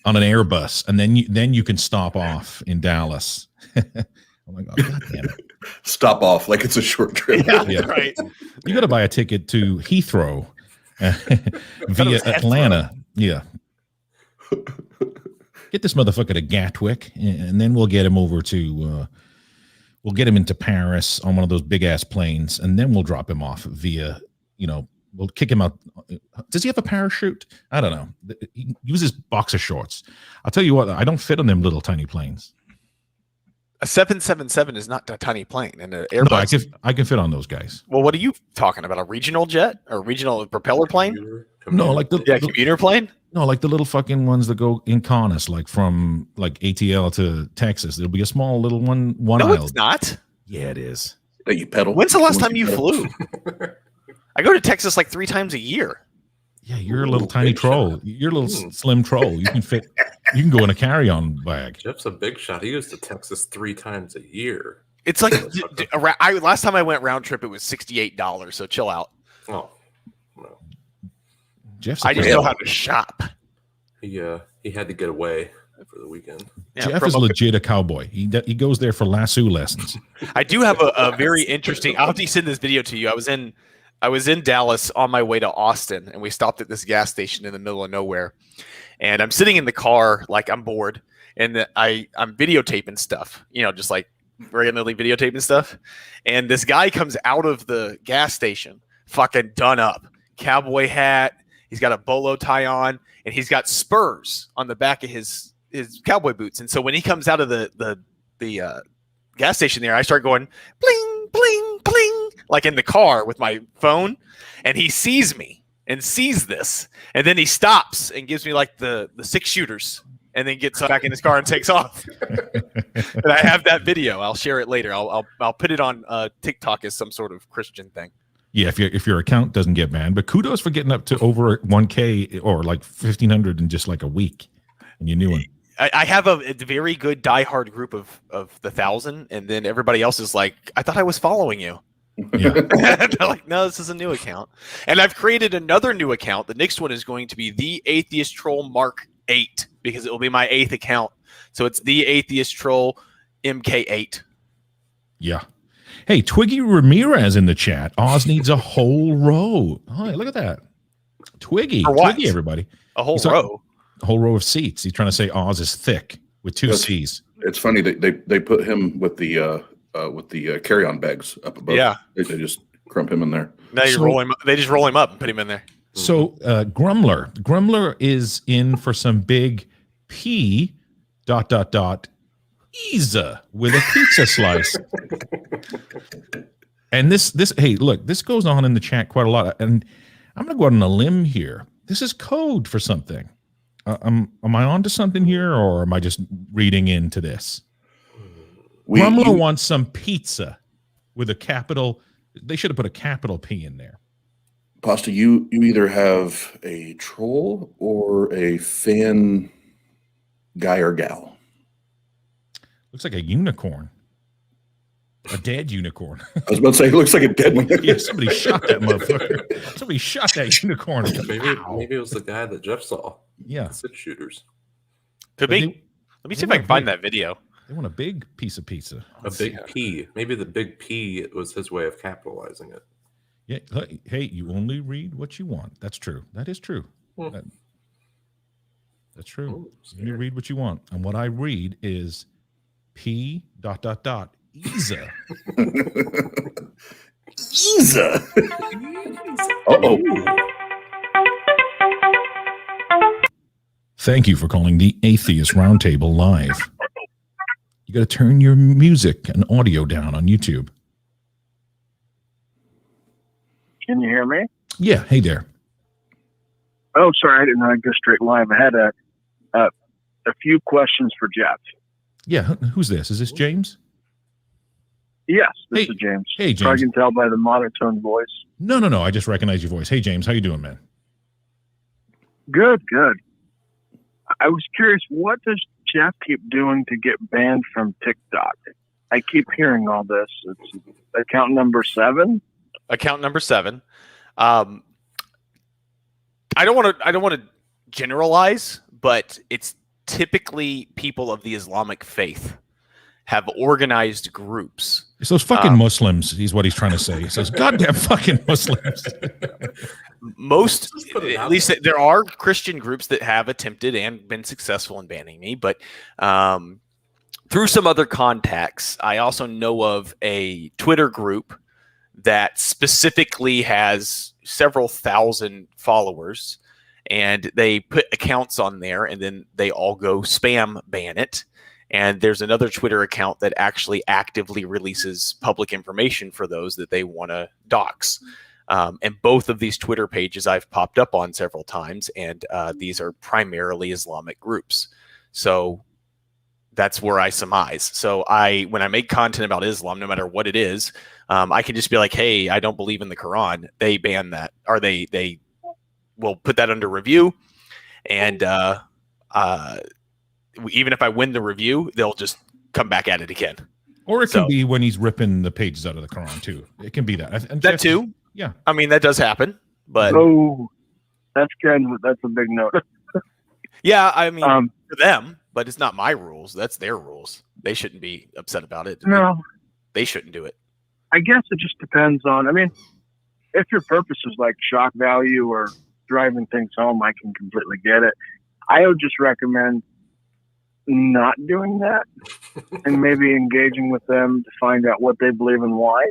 On an Airbus, and then you can stop off in Dallas. Oh my God damn it! Stop off like it's a short trip. Yeah. Right. You got to buy a ticket to Heathrow via Atlanta. Yeah. Get this motherfucker to Gatwick, and then we'll get him over to. We'll get him into Paris on one of those big ass planes, and then we'll drop him off via. We'll kick him out. Does he have a parachute? I don't know. He uses boxer shorts. I'll tell you what, I don't fit on them little tiny planes. A 777 is not a tiny plane, and an Airbus. No, I can fit on those guys. Well, what are you talking about? A regional jet or regional propeller plane? No, like the commuter plane. No, like the little fucking ones that go in Conus, like from ATL to Texas. There'll be a small little one no, aisle. It's not. Yeah, it is. That you pedal. When's the last time you flew? I go to Texas like 3 times a year. Yeah, you're a little tiny troll. You're a little slim troll. You can fit. You can go in a carry-on bag. Jeff's a big shot. He goes to Texas 3 times a year. It's like last time I went round trip, it was $68. So chill out. Oh, no. Jeff's. I just know how to shop. He had to get away for the weekend. Yeah, Jeff is legit a cowboy. He goes there for lasso lessons. I do have a very interesting. I'll have to send this video to you. I was in I was in Dallas on my way to Austin, and we stopped at this gas station in the middle of nowhere. And I'm sitting in the car, like I'm bored, and I'm videotaping stuff, just like regularly videotaping stuff. And this guy comes out of the gas station, fucking done up, cowboy hat. He's got a bolo tie on, and he's got spurs on the back of his cowboy boots. And so when he comes out of the gas station there, I start going bling, bling, bling, like in the car with my phone. And he sees me and sees this. And then he stops and gives me like the 6 shooters and then gets back in his car and takes off. And I have that video. I'll share it later. I'll put it on TikTok as some sort of Christian thing. Yeah, if your account doesn't get banned, but kudos for getting up to over 1K or like 1,500 in just like a week, and you knew it. I have a very good diehard group of the 1,000, and then everybody else is like, I thought I was following you. Yeah. They're like, no, this is a new account, and I've created another new account. The next one is going to be the Atheist Troll Mark 8 because it will be my 8th account. So it's the Atheist Troll MK8. Yeah. Hey, Twiggy Ramirez in the chat. Oz needs a whole row. Oh, look at that. Twiggy, everybody. A whole row. A whole row of seats. He's trying to say Oz is thick with 2 C's. It's funny that they put him with the carry-on bags up above. Yeah, they just crump him in there. Now you roll him. They just roll him up and put him in there. So Grumler is in for some big P ... Isa with a pizza slice. And this hey, look, this goes on in the chat quite a lot, and I'm gonna go out on a limb here. This is code for something. Am I onto something here, or am I just reading into this? Grumler wants some pizza with a capital. They should have put a capital P in there. Pasta, you either have a troll or a fan guy or gal. Looks like a unicorn. A dead unicorn. I was about to say, it looks like a dead one. Yeah, somebody shot that motherfucker. Somebody shot that unicorn. Maybe it was the guy that Jeff saw. Yeah. 6 shooters. Could be. Let me see if I can find that video. They want a big piece of pizza. A big P. Maybe the big P was his way of capitalizing it. Yeah. Hey, you only read what you want. That's true. That is true. That's true. You read what you want. And what I read is P ... Isa. Isa. Uh-oh. Thank you for calling the Atheist Roundtable live. You got to turn your music and audio down on YouTube. Can you hear me? Yeah. Hey there. Oh, sorry. I didn't know I'd go straight live. I had a few questions for Jeff. Yeah. Who's this? Is this James? Yes, this is James. Hey, James. Probably can tell by the monotone voice. No. I just recognize your voice. Hey, James. How you doing, man? Good. I was curious, what does Jeff keep doing to get banned from TikTok? I keep hearing all this. It's account number 7. Account number 7. I don't want to generalize, but it's typically people of the Islamic faith have organized groups. It's those fucking Muslims. He's what he's trying to say. He says, "Goddamn fucking Muslims." At least there are Christian groups that have attempted and been successful in banning me, but through some other contacts, I also know of a Twitter group that specifically has several thousand followers, and they put accounts on there, and then they all go spam ban it. And there's another Twitter account that actually actively releases public information for those that they want to dox. And both of these Twitter pages I've popped up on several times, and these are primarily Islamic groups. So that's where I surmise. So when I make content about Islam, no matter what it is, I can just be like, hey, I don't believe in the Quran. They ban that, or they will put that under review. And even if I win the review, they'll just come back at it again. Or it can be when he's ripping the pages out of the Quran too. It can be that. And that too. Yeah. I mean, that does happen, but that's a big note. Yeah. I mean, for them, but it's not my rules. That's their rules. They shouldn't be upset about it. No, they shouldn't do it. I guess it just depends on, if your purpose is like shock value or driving things home, I can completely get it. I would just recommend not doing that and maybe engaging with them to find out what they believe and why.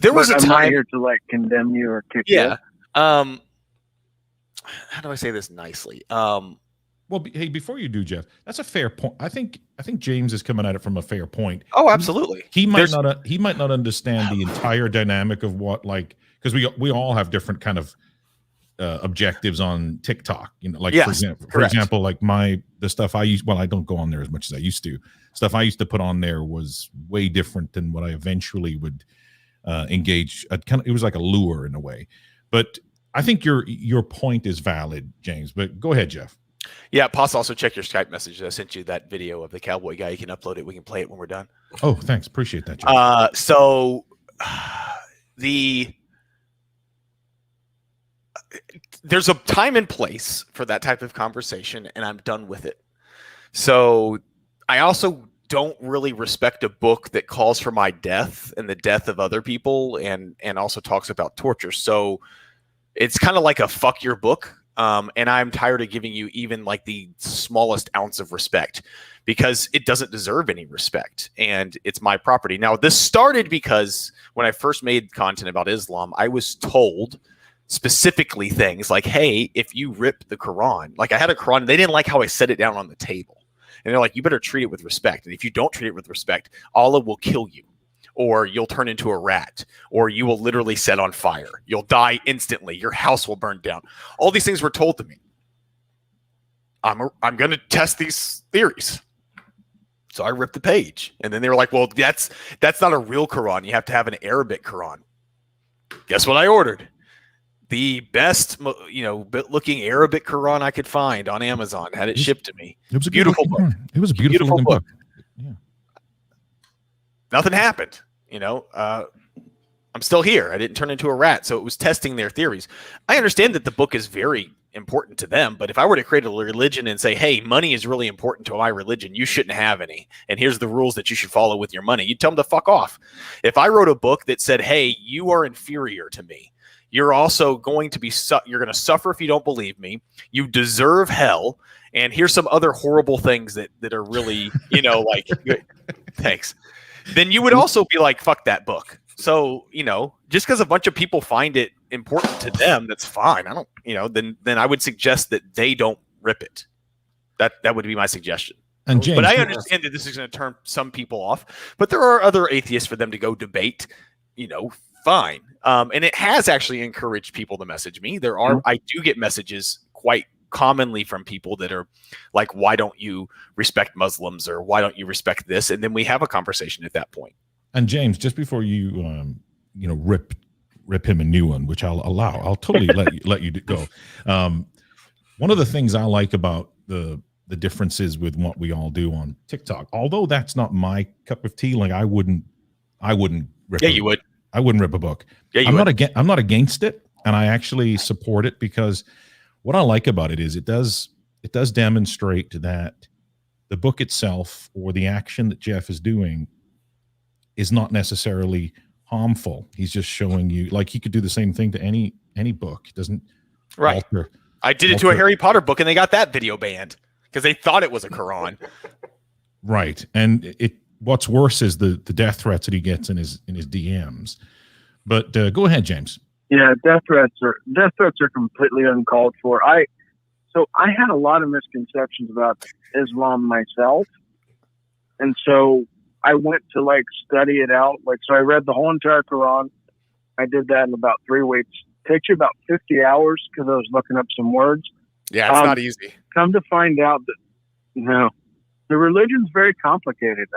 There was a I'm time. not here to like condemn you or kick you. How do I say this nicely? Well, hey, before you do, Jeff, that's a fair point. I think James is coming at it from a fair point. Oh, absolutely. He might not understand the entire dynamic of what, like, because we all have different kind of objectives on TikTok. You know, like Yes, for example, like the stuff I use. Well, I don't go on there as much as I used to. Stuff I used to put on there was way different than what I eventually would engage. It was like a lure in a way. But I think your point is valid, James. But go ahead, Jeff. Yeah, Poss, also check your Skype message. I sent you that video of the cowboy guy. You can upload it. We can play it when we're done. Oh, thanks. Appreciate that, Jeff. There's a time and place for that type of conversation, and I'm done with it. So I also don't really respect a book that calls for my death and the death of other people and also talks about torture. So it's kind of like a fuck your book. And I'm tired of giving you even like the smallest ounce of respect because it doesn't deserve any respect and it's my property. Now, this started because when I first made content about Islam, I was told specifically things like, hey, if you rip the Quran, like I had a Quran, they didn't like how I set it down on the table. And they're like, you better treat it with respect. And if you don't treat it with respect, Allah will kill you. Or you'll turn into a rat, or you will literally set on fire. You'll die instantly. Your house will burn down. All these things were told to me. I'm going to test these theories. So I ripped the page. And then they were like, well, that's not a real Quran. You have to have an Arabic Quran. Guess what I ordered? The best, looking Arabic Quran I could find on Amazon. Had it shipped to me. It was a beautiful book. It was a beautiful book. Yeah. Nothing happened. I'm still here. I didn't turn into a rat. So it was testing their theories. I understand that the book is very important to them, but if I were to create a religion and say, hey, money is really important to my religion, you shouldn't have any. And here's the rules that you should follow with your money. You'd tell them to fuck off. If I wrote a book that said, hey, you are inferior to me. You're also going to be, you're going to suffer if you don't believe me. You deserve hell. And here's some other horrible things that are really, thanks. Then you would also be like, fuck that book. So, just because a bunch of people find it important to them, that's fine. I don't, then I would suggest that they don't rip it. That would be my suggestion. And James, but I understand that this is going to turn some people off, but there are other atheists for them to go debate, fine. And it has actually encouraged people to message me. I do get messages quite commonly from people that are like, why don't you respect Muslims or why don't you respect this? And then we have a conversation at that point. And James, just before you, rip him a new one, which I'll allow, I'll totally let you go. One of the things I like about the differences with what we all do on TikTok, although that's not my cup of tea, like I wouldn't rip. Yeah, you would. I wouldn't rip a book. Yeah, I'm not against it, and I actually support it because what I like about it is it does demonstrate that the book itself or the action that Jeff is doing is not necessarily harmful. He's just showing you, like, he could do the same thing to any book. It doesn't alter. I did it to a Harry Potter book, and they got that video banned because they thought it was a Quran. Right, and what's worse is the death threats that he gets in his DMs. But go ahead, James. Yeah, death threats are completely uncalled for. I had a lot of misconceptions about Islam myself, and so I went to study it out. So I read the whole entire Quran. I did that in about 3 weeks. It takes you about 50 hours because I was looking up some words. Yeah, it's not easy. Come to find out that the religion's very complicated.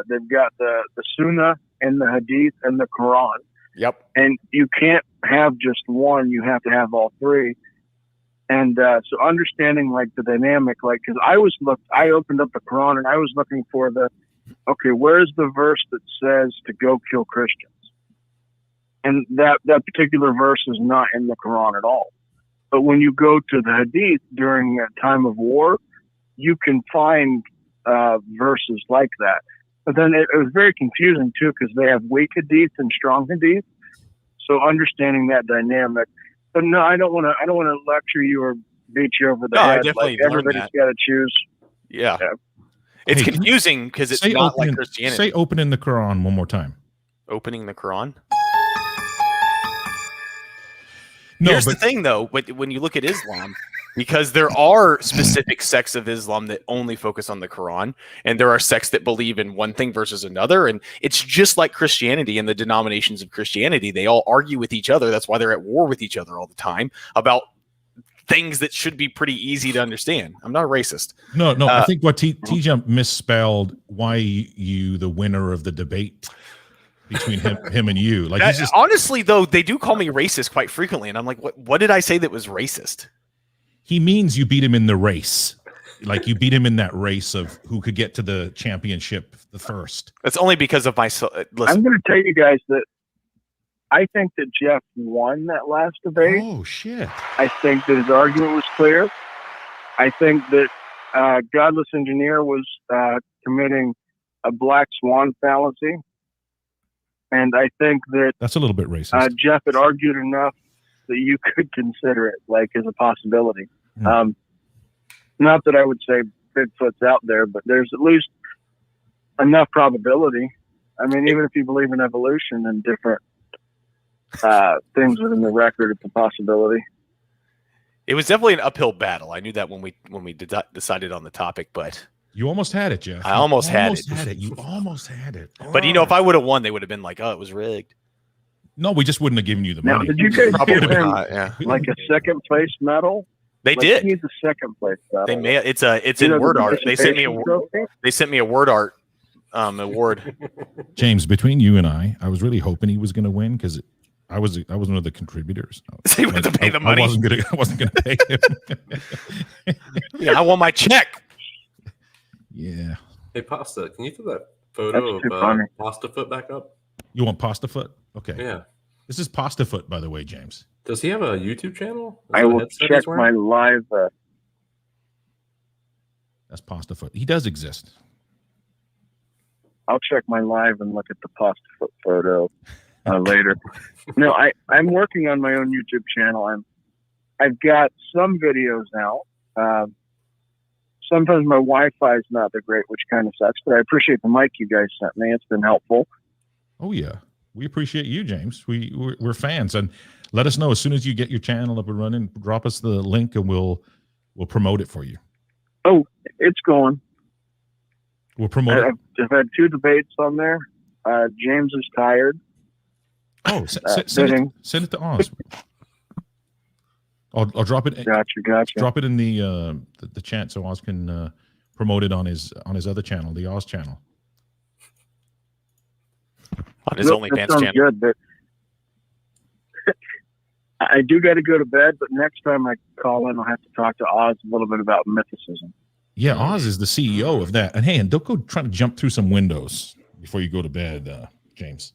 They've got the Sunnah and the Hadith and the Quran. Yep. And you can't have just one. You have to have all three. And so understanding the dynamic, because I opened up the Quran and I was looking for where's the verse that says to go kill Christians? And that particular verse is not in the Quran at all. But when you go to the Hadith during a time of war, you can find verses like that. But then it was very confusing too, because they have weak Hadith and strong Hadith. So understanding that dynamic. But no, I don't want to lecture you or beat you over the No, I head. definitely Like, learned everybody's that. got to choose. Yeah. Yeah. It's Hey, confusing because it's not like Christianity. Say opening the Quran one more time. Opening the Quran. No, Here's but the thing, though, when you look at Islam, because there are specific sects of Islam that only focus on the Quran, and there are sects that believe in one thing versus another, and it's just like Christianity and the denominations of Christianity. They all argue with each other. That's why they're at war with each other all the time about things that should be pretty easy to understand. I'm not a racist. No, I think what T-Jump misspelled why you the winner of the debate between him and you. Like, he's just, honestly, though, they do call me racist quite frequently, and I'm like, what did I say that was racist? he means you beat him in the race. Like, you beat him in that race of who could get to the championship the first. That's only because of my. I'm Listen, going to tell you guys that I think that Jeff won that last debate. Oh, shit. I think that his argument was clear. I think that Godless Engineer was committing a black swan fallacy. And I think that That's a little bit racist. Jeff had argued enough that you could consider it like as a possibility. Not that I would say Bigfoot's out there, but there's at least enough probability. I mean, even if you believe in evolution and different things within the record, it's a possibility. it was definitely an uphill battle. I knew that when we decided on the topic, but You almost had it, Jeff. I almost had it. You almost had it. But if I would have won, they would have been like, "Oh, it was rigged." No, we just wouldn't have given you the Now, money. did you guys Probably give him not. Yeah, like a second place medal? they Like, did. He needs a second place medal. They may. It's in You know, word the art. They sent me a participation word art award. James, between you and I was really hoping he was going to win because I was one of the contributors. So you had to pay the money. I wasn't gonna pay him. Yeah, I want my check. Yeah. Hey, Pasta, can you throw that photo That's too of funny. Pasta Foot back up? You want Pasta Foot? Okay. Yeah. This is Pasta Foot, by the way, James. Does he have a YouTube channel? Is I that a will headset check he's wearing? my live. That's Pasta Foot. He does exist. I'll check my live and look at the pasta foot photo later. No, I'm working on my own YouTube channel. I've got some videos now. Sometimes my Wi-Fi is not that great, which kind of sucks. But I appreciate the mic you guys sent me. It's been helpful. Oh yeah, we appreciate you, James. We're fans, and let us know as soon as you get your channel up and running. Drop us the link, and we'll promote it for you. Oh, it's going. We'll promote it. I've had 2 debates on there. James is tired. Oh, send it to Oz. I'll drop it. Gotcha. Drop it in the chat so Oz can promote it on his other channel, the Oz channel. On his OnlyFans that sounds channel. good, but I do got to go to bed. But next time I call in, I'll have to talk to Oz a little bit about mythicism. Yeah, Oz is the CEO of that. And hey, and don't go trying to jump through some windows before you go to bed, James.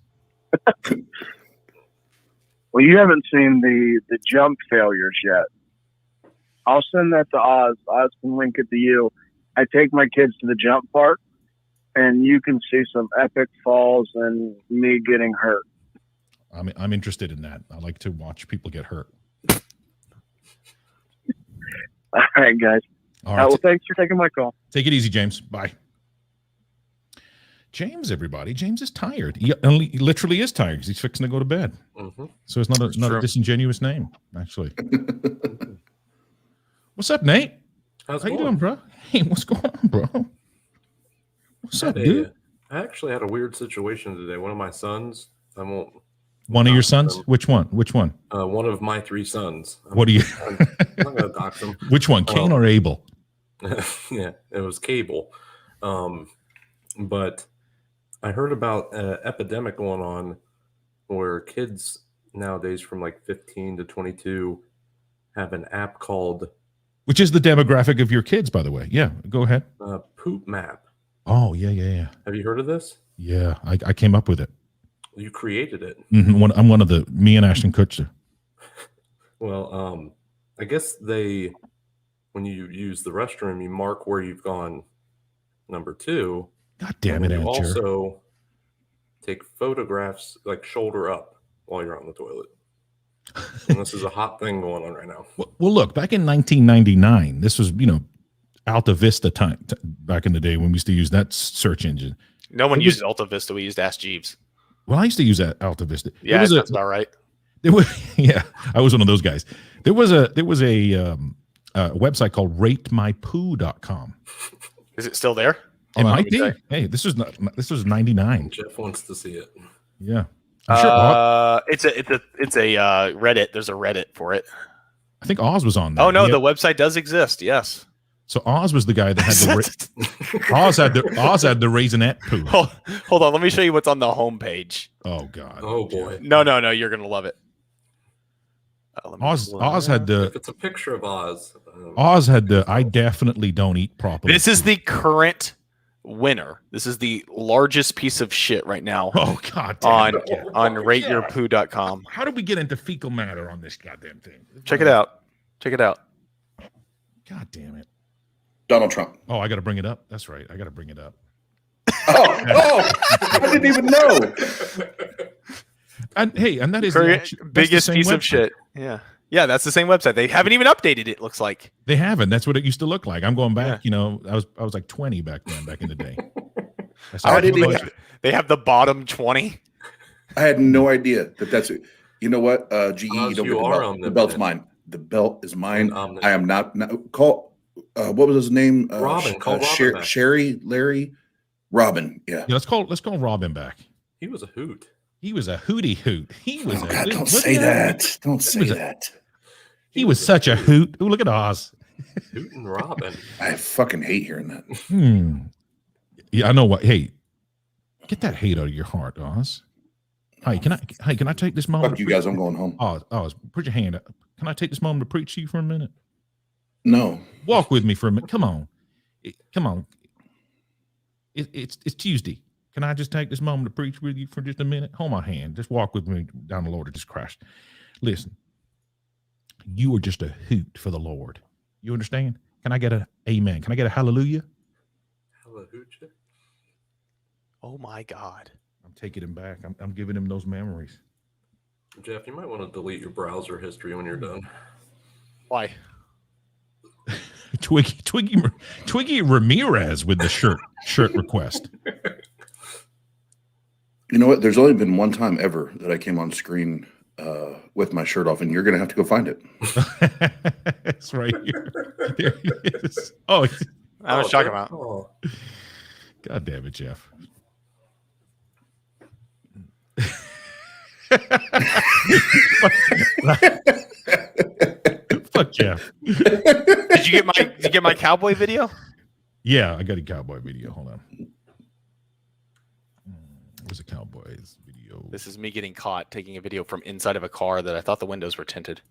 Well, you haven't seen the jump failures yet. I'll send that to Oz. Oz can link it to you. I take my kids to the jump park, and you can see some epic falls and me getting hurt. I'm interested in that. I like to watch people get hurt. All right, guys. All right. Well, thanks for taking my call. Take it easy, James. Bye. James, everybody. James is tired. He literally is tired because he's fixing to go to bed. Mm-hmm. So it's not a disingenuous name, actually. What's up, Nate? How's How it you going? doing, bro? Hey, what's going on, bro? What's up, dude? I actually had a weird situation today. One of my sons, I won't. One of your sons? Which one? One of my 3 sons. What do you? I'm not gonna dox them. Which one, Cain or Abel? Yeah, it was Cable. But I heard about an epidemic going on where kids nowadays from like 15 to 22 have an app called Which is the demographic of your kids, by the way. Yeah, go ahead. Poop Map. Oh, yeah. Have you heard of this? Yeah, I came up with it. You created it. Mm-hmm. I'm one of me and Ashton Kutcher. Well, I guess when you use the restroom, you mark where you've gone number 2. God damn and it, you Asher. also take photographs like shoulder up. while you're on the toilet. And this is a hot thing going on right now. Well, look, back in 1999, this was, Alta Vista time, back in the day when we used to use that search engine. No one used Alta Vista. We used Ask Jeeves. Well, I used to use that Alta Vista. Yeah, that's about right. There was, yeah, I was one of those guys. There was a website called ratemypoo.com. Is it still there? It might be. Hey, this was 99. Jeff wants to see it. Yeah. I'm sure it's a Reddit. There's a Reddit for it. I think Oz was on there. Oh no, the website does exist. Yes. So Oz was the guy that had Oz had the raisinette poo. Hold on, let me show you what's on the homepage. Oh God. Oh boy. No, you're gonna love it. Oz had the. If it's a picture of Oz. Oz had the. I definitely don't eat properly. This is the current winner. This is the largest piece of shit right now. Oh God. On rateyourpoo.com. How did we get into fecal matter on this goddamn thing? Check it out. Check it out. God damn it. Donald Trump. Oh, I got to bring it up. That's right. I got to bring it up. I didn't even know. And hey, and that is the biggest piece of shit. Yeah. Yeah, that's the same website. They haven't even updated it, looks like. They haven't. That's what it used to look like. I'm going back, I was like 20 back in the day. They have the bottom 20. I had no idea that's it. You know what? GE, Oz, don't you get the are belt. The belt's mine. The belt is mine. I am not call what was his name? Robin. Call Robin back. Sherry, Larry, Robin. Yeah. Let's call Robin back. He was a hoot. He was a hooty hoot. He was God, don't say that. Don't say that. He was such a hoot. Oh, look at Oz. Hoot and Robin. I fucking hate hearing that. Yeah, I know what. Hey, get that hate out of your heart, Oz. Hey, can I take this moment? Fuck you guys, I'm going home. Oz, put your hand up. Can I take this moment to preach to you for a minute? No. Walk with me for a minute. Come on. It's Tuesday. Can I just take this moment to preach with you for just a minute? Hold my hand. Just walk with me down the Lord of Jesus Christ. Listen, you are just a hoot for the Lord. You understand? Can I get an amen? Can I get a hallelujah? Hallelujah. Oh my God. I'm taking him back. I'm giving him those memories. Jeff, you might want to delete your browser history when you're done. Why? Twiggy Ramirez with the shirt request. You know what? There's only been one time ever that I came on screen with my shirt off, and you're going to have to go find it. It's right here. There he is. Oh, I was talking about. Oh. God damn it, Jeff. Fuck Jeff. Did you get my cowboy video? Yeah, I got a cowboy video. Hold on. Where's the cowboys video? This is me getting caught taking a video from inside of a car that I thought the windows were tinted.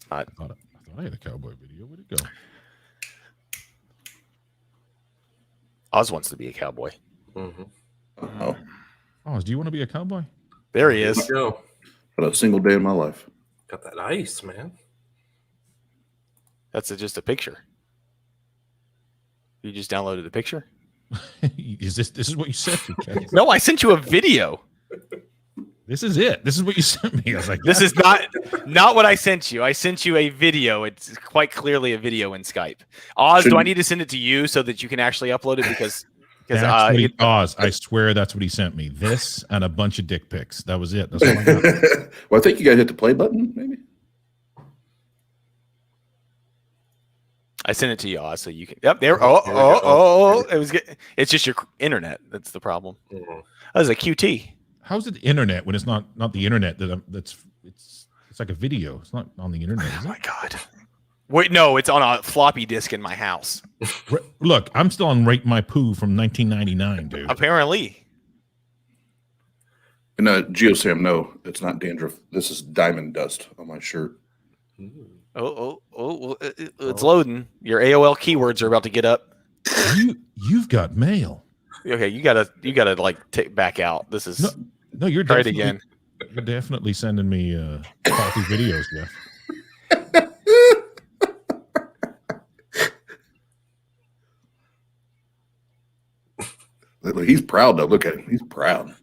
I thought I had a cowboy video. Where'd it go? Oz wants to be a cowboy. Mm-hmm. Oh, Oz, do you want to be a cowboy? There he is. Go. For a single day in my life. Got that ice, man. That's just a picture. You just downloaded the picture? This is what you sent me? No, I sent you a video. This is it. This is what you sent me. I was like, this is not what I sent you. I sent you a video. It's quite clearly a video in Skype. Oz, do I need to send it to you so that you can actually upload it? Because Oz, I swear that's what he sent me. This and a bunch of dick pics. That was it. That's all I got. Well, I think you guys hit the play button, maybe. I sent it to you, Oz, so you can. Yep, there. Oh! It's just your internet. That's the problem. Mm-hmm. That was a QT. How's it the internet when it's not the internet it's like a video? It's not on the internet. Oh my God! Wait, no, it's on a floppy disk in my house. Look, I'm still on Rate My Poo from 1999, dude. Apparently. And GeoSam, no, it's not dandruff. This is diamond dust on my shirt. It's loading. Your AOL keywords are about to get up. You've got mail. Okay, you gotta like back out. This is no. You're try it definitely again. You're definitely sending me coffee videos, Jeff. Let Look, he's proud though. Look at him. He's proud.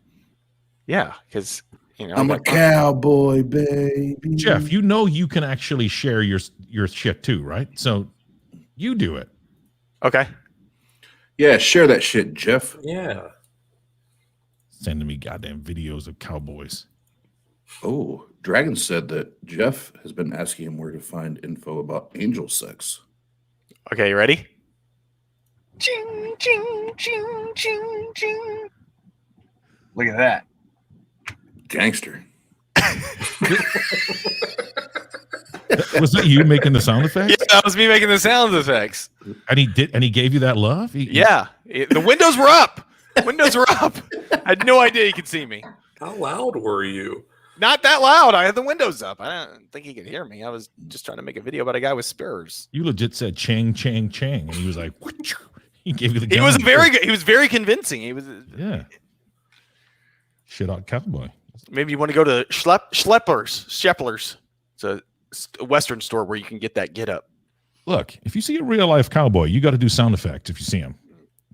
Yeah, because I'm a cowboy, baby. Jeff, you can actually share your shit too, right? So you do it. Okay. Yeah, share that shit, Jeff. Yeah. Sending me goddamn videos of cowboys. Oh, Dragon said that Jeff has been asking him where to find info about angel sex. Okay, you ready? Ching, ching, ching, ching, ching. Look at that. Gangster. Was that you making the sound effects? Yeah, that was me making the sound effects. And he gave you that love? The windows were up. Windows were up. I had no idea he could see me. How loud were you? Not that loud. I had the windows up. I don't think he could hear me. I was just trying to make a video about a guy with spurs. You legit said chang, chang, chang. And he was like, he gave you the gun. He was very good. He was very convincing. He was. Yeah. Shit out cowboy. Maybe you want to go to Schlepler's. It's a Western store where you can get that get up. Look, if you see a real life cowboy, you got to do sound effects if you see him.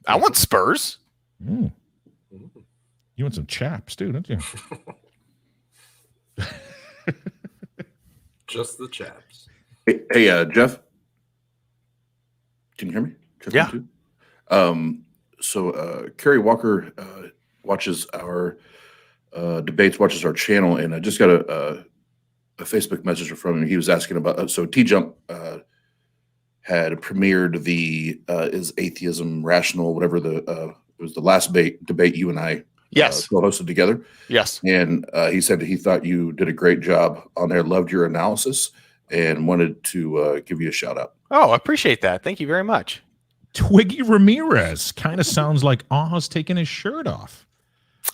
I want spurs. Mm. You want some chaps too, don't you? Just the chaps. Hey, Jeff. Can you hear me? Jeff, Yeah. So Kerry Walker watches our debates, watches our channel, and I just got a Facebook message from him. He was asking about so T-Jump had premiered the is atheism rational, whatever it was the last debate you and I co-hosted together. Yes. And he said he thought you did a great job on there, loved your analysis, and wanted to give you a shout out. Oh, I appreciate that. Thank you very much. Twiggy Ramirez kind of sounds like Oz taking his shirt off.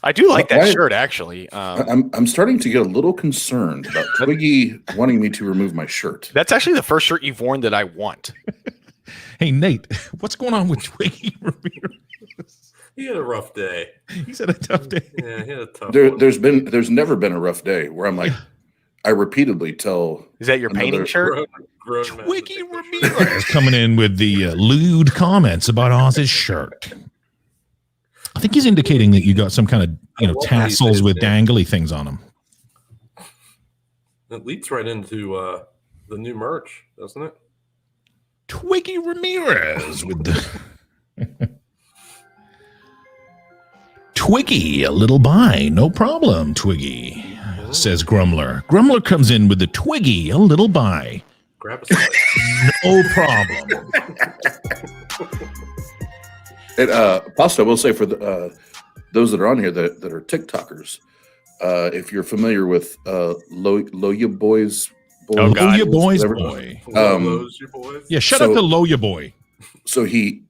I do like that shirt, actually. I'm starting to get a little concerned about Twiggy wanting me to remove my shirt. That's actually the first shirt you've worn that I want. Hey, Nate, what's going on with Twiggy Ramirez? He had a rough day. He's had a tough day. Yeah, he had a tough one. There's never been a rough day where I'm like, I repeatedly tell. Is that your painting shirt? Twiggy Ramirez coming in with the lewd comments about Oz's shirt. I think he's indicating that you got some kind of tassels with dangly things on them. It leads right into the new merch, doesn't it? Twiggy Ramirez with the Twiggy, a little buy, no problem, Twiggy, says Grumler. Grumler comes in with the Twiggy, a little buy. Grab a slice. No problem. And Pasta, I will say for those that are on here that are TikTokers, if you're familiar with Lola Boys, Lola Boys whatever. Boy. Those your boys? Yeah, shut up to Lola Boy. So he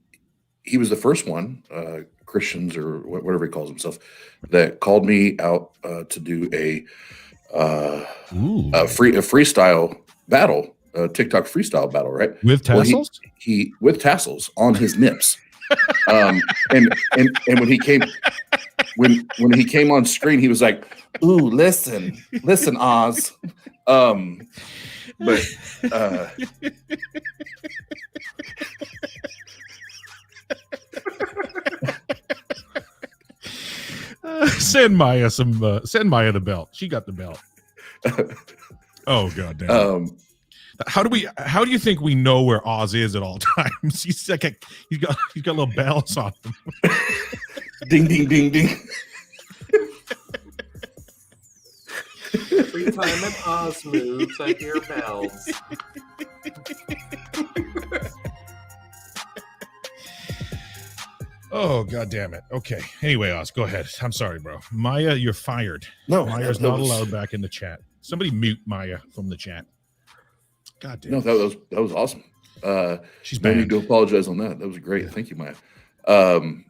was the first one, Christians or whatever he calls himself, that called me out to do a freestyle battle, a TikTok freestyle battle, right? With tassels? Well, he with tassels on his nips. And when he came on screen, he was like, "Ooh, listen, Oz." Send Maya the belt. She got the belt. Oh god damn. How do you think we know where Oz is at all times? He's got little bells on him. Ding ding ding ding. Every time an Oz moves, I hear bells. Oh god damn it. Okay. Anyway, Oz, go ahead. I'm sorry, bro. Maya, you're fired. No, Maya's not allowed back in the chat. Somebody mute Maya from the chat. God damn. No, that was awesome. She's no banned. need to apologize on that. That was great. Yeah. Thank you, Maya. And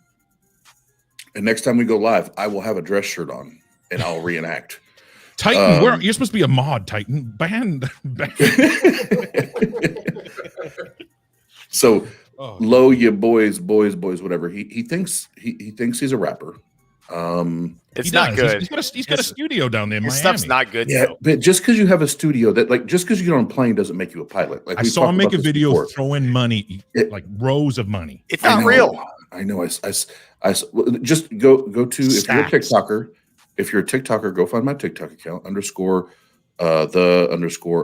next time we go live, I will have a dress shirt on and I'll reenact. Titan, you're supposed to be a mod, Titan. Banned. So Low, you boys, whatever. He thinks he's a rapper. It's not good. He's got a studio down there in His Miami. stuff's not good. Yeah, though. but just because you have a studio, just because you get on a plane doesn't make you a pilot. Like I saw him make a video throwing money, like rows of money. It's not real. I know. Just go to if you're a TikToker. If you're a TikToker, go find my TikTok account _ the _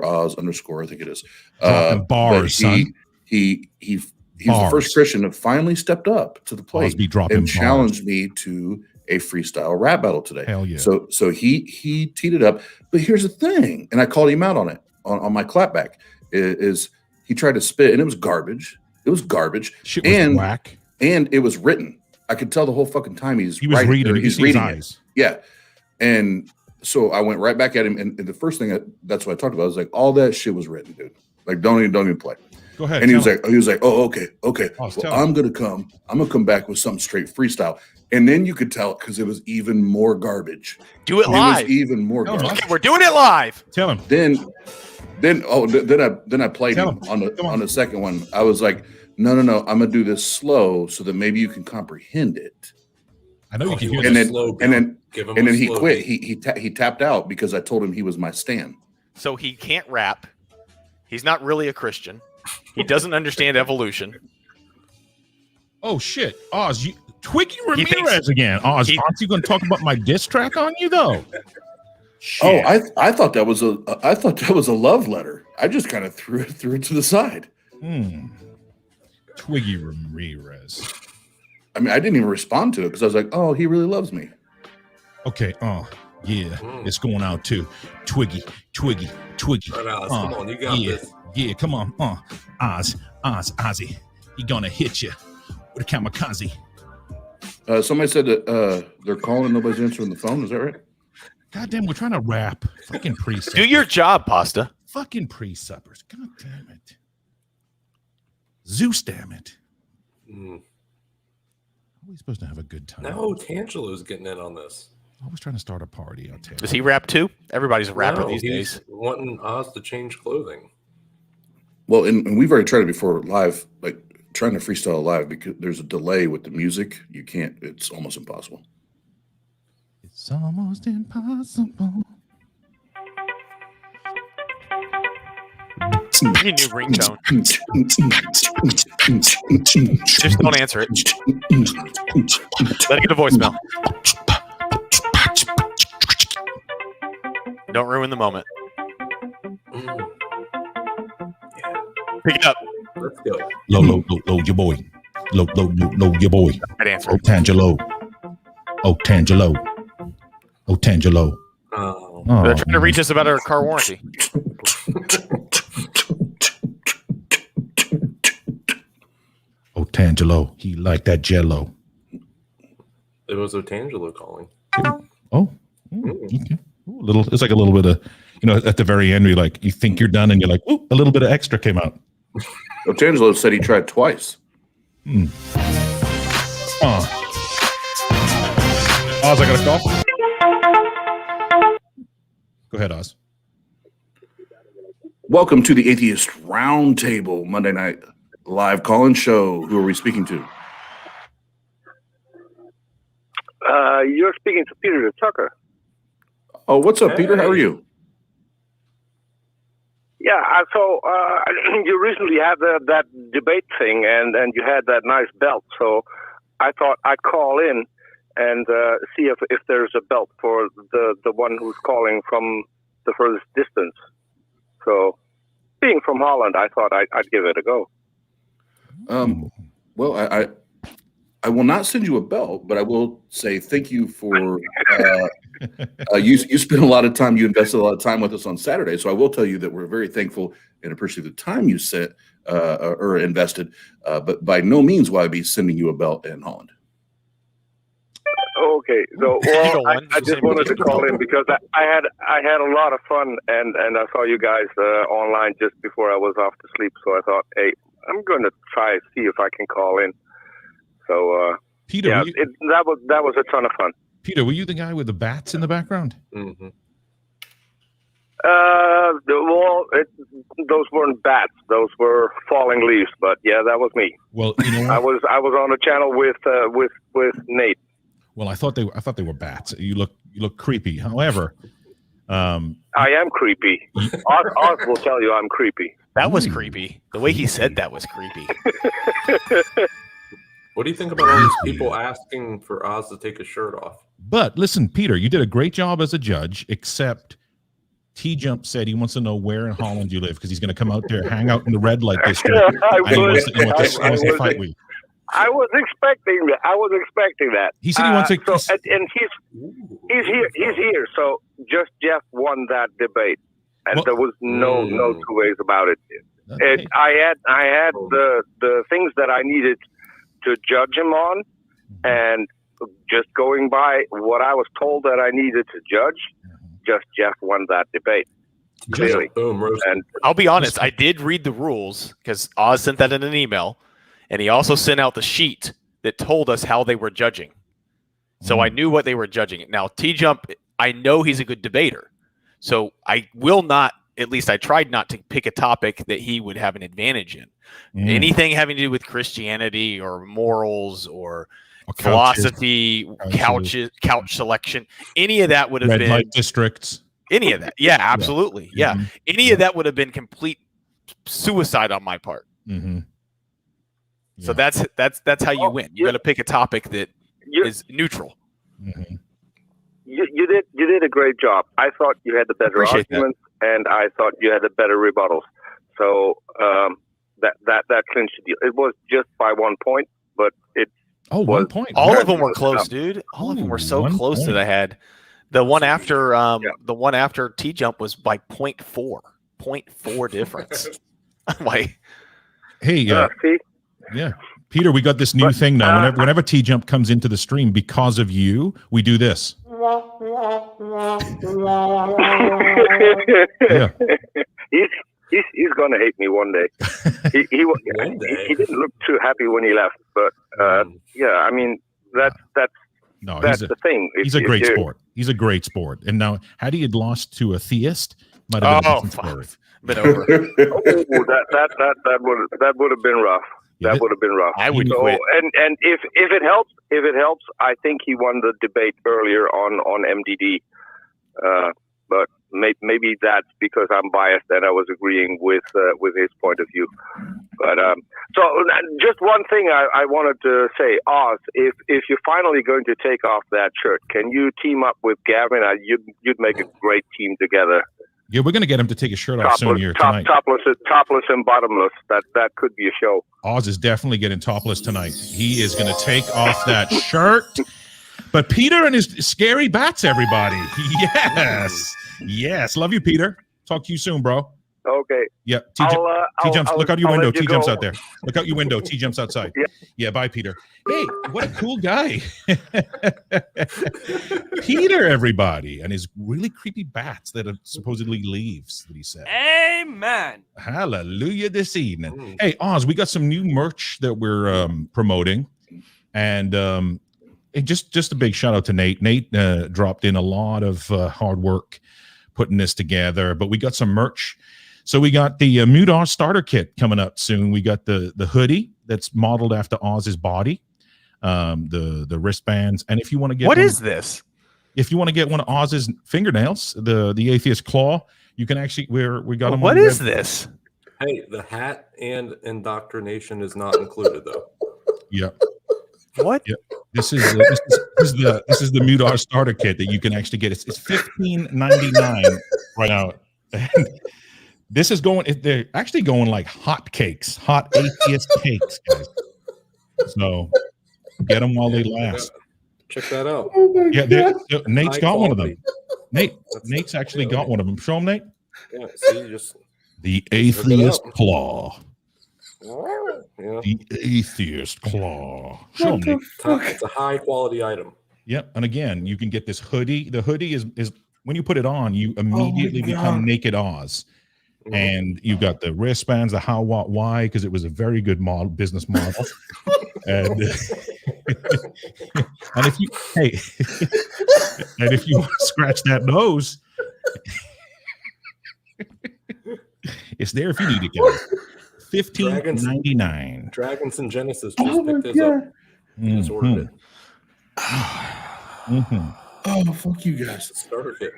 Oz _ I think it is. Dropping bars, son. He's the first Christian that finally stepped up to the plate and challenged me to a freestyle rap battle today. Hell yeah! So he teed it up. But here's the thing, and I called him out on it on my clapback. Is he tried to spit and it was garbage. It was garbage. Shit was whack. And it was written. I could tell the whole fucking time he was reading. He's reading it. Yeah. And so I went right back at him. And the first thing that's what I talked about. I was like, all that shit was written, dude. Like, don't even play. Go ahead. And he was like, oh, okay. Well, I'm gonna come back with something straight freestyle. And then you could tell it because it was even more garbage. Do it live. It was even more garbage. Okay, we're doing it live. Tell him. Then I played him on the second one. I was like, no. I'm gonna do this slow so that maybe you can comprehend it. I know you can hear and this. then he quit. He tapped out because I told him he was my stan. So he can't rap. He's not really a Christian. He doesn't understand evolution. Oh shit, Oz, Twiggy Ramirez again. Oz, aren't you going to talk about my diss track on you though? Shit. Oh, I thought that was a love letter. I just kind of threw it to the side. Twiggy Ramirez. I mean, I didn't even respond to it because I was like, oh, he really loves me. Okay. Yeah, it's going out too. Twiggy. Right, Oz, come on, you got this. Yeah, come on. Ozzy. He gonna hit you with a kamikaze. Somebody said that they're calling, nobody's answering the phone. Is that right? Goddamn, we're trying to rap. Fucking pre-suppers. Do your job, Pasta. Fucking pre-suppers. God damn it. Zeus, damn it. How are we supposed to have a good time? No, Tangelo's getting in on this. I was trying to start a party. I'll tell you. Does he rap too? Everybody's a rapper these he's days. Wanting Oz to change clothing. Well, and we've already tried it before live, like trying to freestyle live because there's a delay with the music. You can't, it's almost impossible. It's almost impossible. Need a new ringtone. Just don't answer it. Let it get a voicemail. Don't ruin the moment. Pick it up. Let's go. Low, your boy. Low, your boy. Right answer. Oh, Tangelo. Oh. They're trying to reach us about our car warranty. Oh, Tangelo. He liked that jello. It was Otangelo calling. Oh. Okay. Ooh, it's like a little bit of, at the very end, you think you're done and you're like, ooh, a little bit of extra came out. Otangelo said he tried twice. Oz, I got a call. Go ahead, Oz. Welcome to the Atheist Roundtable Monday night live call-in show. Who are we speaking to? You're speaking to Peter Tucker. Oh, what's up, Peter? How are you? Yeah, so you recently had that debate thing, and you had that nice belt. So I thought I'd call in and see if there's a belt for the one who's calling from the furthest distance. So, being from Holland, I thought I'd give it a go. Well, I will not send you a belt, but I will say thank you for you spent a lot of time. You invested a lot of time with us on Saturday, so I will tell you that we're very thankful and appreciate the time you sent or invested. But by no means will I be sending you a belt in Holland. Okay, so I just wanted to call in because I had a lot of fun and I saw you guys online just before I was off to sleep. So I thought, hey, I'm going to try see if I can call in. So Peter, yeah, that was a ton of fun. Peter, were you the guy with the bats in the background? Mm-hmm. Those weren't bats; those were falling leaves. But yeah, that was me. Well, you know, I was on a channel with Nate. Well, I thought they were bats. You look creepy. However, I am creepy. Oz will tell you I'm creepy. That was creepy. The way he said that was creepy. What do you think about all these people asking for Oz to take his shirt off? But listen, Peter, you did a great job as a judge, except T-Jump said he wants to know where in Holland you live because he's going to come out there, hang out in the red light district. I was expecting that. He said he wants to. And he's here. So just Jeff won that debate, and there was no two ways about it. Okay. I had the things that I needed to judge him on, and just going by what I was told that I needed to judge, just Jeff won that debate. Clearly. Boom, and I'll be honest, I did read the rules because Oz sent that in an email, and he also sent out the sheet that told us how they were judging. So I knew what they were judging. Now, T-Jump, I know he's a good debater, so I will not, at least I tried not to pick a topic that he would have an advantage in. Anything having to do with Christianity or morals or philosophy, couch selection, any of that would have been light districts. Any of that. Yeah, absolutely. Yeah. Mm-hmm. Any of that would have been complete suicide on my part. Mm-hmm. So that's how you win. You got to pick a topic that is neutral. Mm-hmm. You did a great job. I thought you had the better arguments, and I thought you had the better rebuttals. So that clinched the deal. It was just by 1 point, but it. Oh, 1 point. All of them were close, dude. All of them were so close that I had. The one after T-Jump was by 0.4 difference. Like, hey, yeah, Peter, we got this new thing now. Whenever T-Jump comes into the stream, because of you, we do this. Yeah. He's going to hate me one day. He didn't look too happy when he left, but I mean that's the thing. He's a great sport. He's a great sport. And now, had he had lost to a theist, might have been a different story. Been over. that would have been rough. That would have been rough. I would quit. And if it helps, I think he won the debate earlier on MDD. But maybe that's because I'm biased and I was agreeing with his point of view. But so just one thing I wanted to say, Oz, if you're finally going to take off that shirt, can you team up with Gavin? You'd make a great team together. Yeah, we're going to get him to take his shirt off soon here tonight. Topless and bottomless. That could be a show. Oz is definitely getting topless tonight. He is going to take off that shirt. But Peter and his scary bats, everybody. Yes. Love you, Peter. Talk to you soon, bro. Okay. Yeah. T-Jumps. Look out your window. T-Jumps out there. Look out your window. T-Jumps outside. Yeah. Bye, Peter. Hey, what a cool guy. Peter, everybody. And his really creepy bats that are supposedly leaves, that he said. Amen. Hallelujah this evening. Hey, Oz, we got some new merch that we're promoting. And just a big shout out to Nate. Nate dropped in a lot of hard work putting this together, but we got some merch. So we got the Mudar starter kit coming up soon. We got the hoodie that's modeled after Oz's body, the wristbands, and if you want to get this? If you want to get one of Oz's fingernails, the Atheist claw, you can actually we got them. What is this? Hey, the hat and indoctrination is not included though. Yeah. What? Yep. This is the Mudar starter kit that you can actually get. It's $15.99 right now. And this is going. They're actually going like hot cakes, hot atheist cakes, guys. So get them while they last. Check that out. Yeah, Nate's got one of them. Nate's actually got one of them. Show him, Nate. Yeah, see, just the Atheist claw. Yeah. The Atheist claw. Show him, Nate. It's a high quality item. Yep. And again, you can get this hoodie. The hoodie is when you put it on, you immediately become Naked Oz. And you've got the wristbands, the how, what, why, because it was a very good business model. And if you want to scratch that nose, it's there if you need it, guys. $15.99. Dragons and Genesis just picked this up. Just ordered it. Oh, fuck you guys. Starter kit.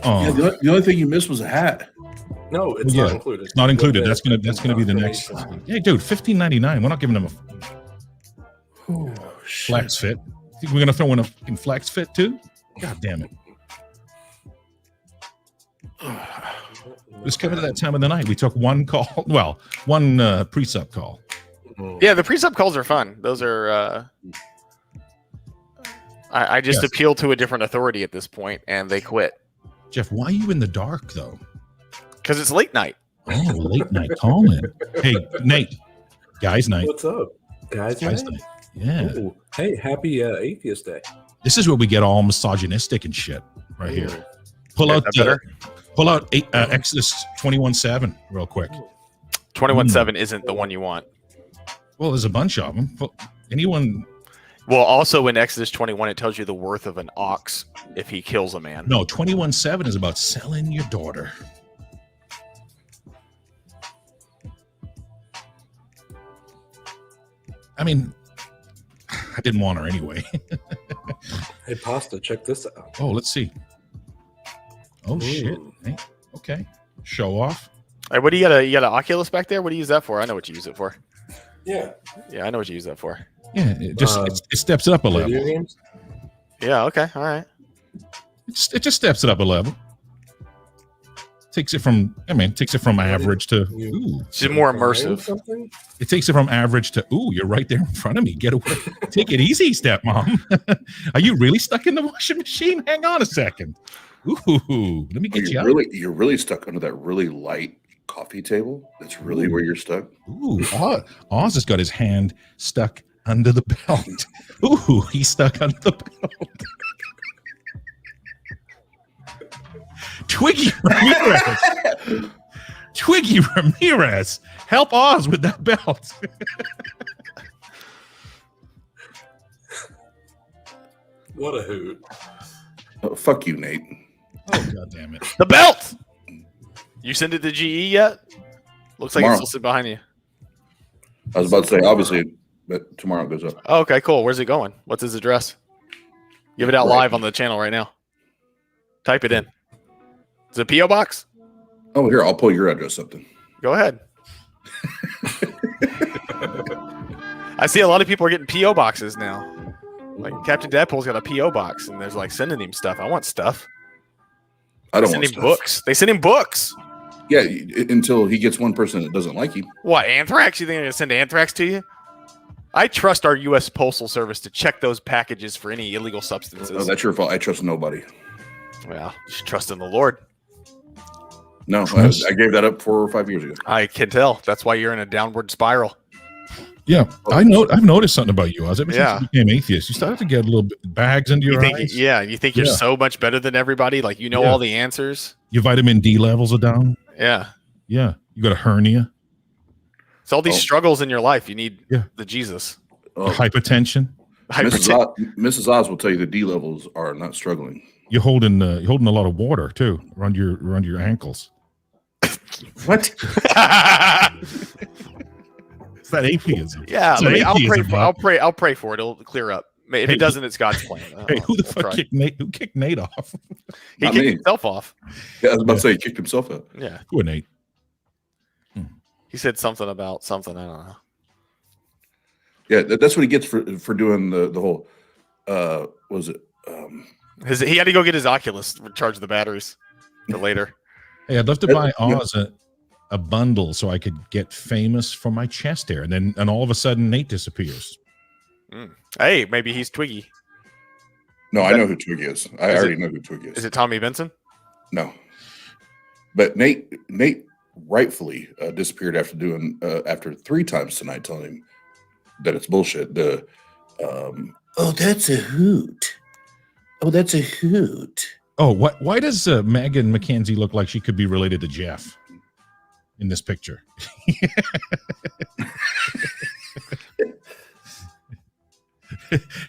Oh. Yeah, the only thing you missed was a hat. No, it's not included. It's not included. That's gonna be the next. Hey, dude, $15.99. We're not giving them Flex fit. Think we're gonna throw in a fucking flex fit too? God damn it! It's coming to that time of the night. We took one call. Well, one pre-sub call. Yeah, the pre-sub calls are fun. Those are. I just appeal to a different authority at this point, and they quit. Jeff, why are you in the dark though? Because it's late night. Oh, late night calling. Hey, Nate. Guys night. What's up? Guys night. Yeah. Ooh. Hey, happy Atheist Day. This is where we get all misogynistic and shit right here. Pull out Exodus 21:7 real quick. 21:7 isn't the one you want. Well, there's a bunch of them. Anyone? Well, also in Exodus 21, it tells you the worth of an ox if he kills a man. No, 21:7 is about selling your daughter. I mean, I didn't want her anyway. Hey, Pasta, check this out. Oh, let's see. Oh, shit. Hey, okay. Show off. Hey, what do you got? You got an Oculus back there? What do you use that for? I know what you use it for. Yeah. Yeah, I know what you use that for. Yeah, it steps it up a level. Video games? Yeah, okay. All right. It just steps it up a level. Takes it from average to ooh. It's just more immersive. Something? It takes it from average to ooh, you're right there in front of me. Get away. Take it easy, stepmom. Are you really stuck in the washing machine? Hang on a second. Ooh, let me get you out. You're really stuck under that really light coffee table. That's really where you're stuck. Ooh, Oz has got his hand stuck under the belt. Ooh, he's stuck under the belt. Twiggy Ramirez, help Oz with that belt. What a hoot. Oh, fuck you, Nate. Oh, God damn it. The belt! You send it to GE yet? Looks like Tomorrow. it's listed behind you. I was about to say, obviously, but tomorrow it goes up. Oh, okay, cool. Where's it going? What's his address? Give it out live on the channel right now. Type it in. Is it a P.O. box? Oh, here, I'll pull your address up then. Go ahead. I see a lot of people are getting P.O. boxes now. Like Captain Deadpool's got a P.O. box, and there's like sending him stuff. I want stuff. I don't send want him stuff. books. They send him books. Yeah, until he gets one person that doesn't like him. What, anthrax? You think they're going to send anthrax to you? I trust our U.S. Postal Service to check those packages for any illegal substances. Oh, that's your fault. I trust nobody. Well, you should trust in the Lord. No, I gave that up 4 or 5 years ago. I can tell. That's why you're in a downward spiral. Yeah, I've noticed something about you, Oz. Ever Yeah. since you became atheist, you started to get a little bit bags into your eyes. You think you're so much better than everybody? Like, you know all the answers? Your vitamin D levels are down. Yeah. Yeah, you got a hernia. It's all these struggles in your life. You need Yeah. the Jesus. Hypertension. Mrs. Oz will tell you the D levels are not struggling. You're holding a lot of water too around your ankles. What? It's that atheism. Yeah, It's that atheism, I'll pray for it. It'll clear up. If it doesn't, it's God's plan. Hey, who the fuck kicked Nate? Who kicked Nate off? He Not kicked me. himself off. Yeah, I was about to say he kicked himself out. Yeah. Who, Nate? He said something about something. I don't know. Yeah, that's what he gets for doing the whole. What was it? He had to go get his Oculus, recharge the batteries for later. Hey, I'd love to buy Oz a bundle so I could get famous for my chest hair, and all of a sudden Nate disappears. Hey, maybe he's Twiggy. No, I know who Twiggy is. I already know who Twiggy is. Is it Tommy Benson? No, but Nate rightfully disappeared after 3 times tonight, telling him that it's bullshit. Oh, that's a hoot. Oh, that's a hoot. Oh, why does Megan McKenzie look like she could be related to Jeff in this picture?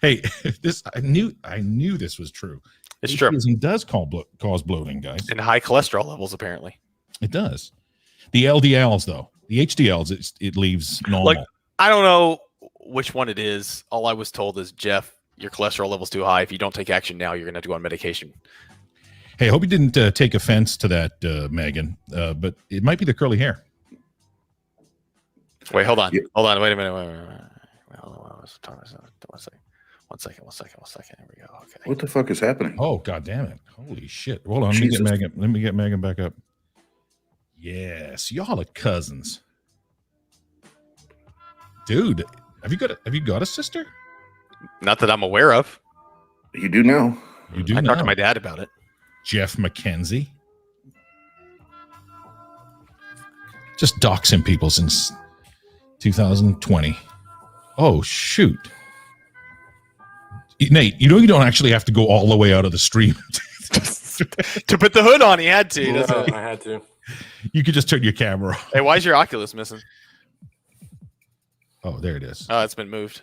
Hey, I knew this was true. It's true. It does cause bloating, guys. And high cholesterol levels, apparently. It does. The LDLs, though, the HDLs, it leaves normal. Like, I don't know which one it is. All I was told is, Jeff, your cholesterol level's too high. If you don't take action now, you're going to have to go on medication. Hey, I hope you didn't take offense to that, Megan, but it might be the curly hair. Wait, hold on. Yeah. Hold on. Wait a minute. Wait. Hold on. What was I saying? One second. Here we go. Okay. What the fuck is happening? Oh, god damn it. Holy shit. Hold on. Jesus. Let me get Megan back up. Yes, y'all are cousins. Dude, have you got a sister? Not that I'm aware of. You do now. You do I now. talked to my dad about it. Jeff McKenzie. Just doxing people since 2020. Oh, shoot. Nate, you know you don't actually have to go all the way out of the stream. To put the hood on, he had to. No, doesn't he? I had to. You could just turn your camera off. Hey, why is your Oculus missing? Oh, there it is. Oh, it's been moved.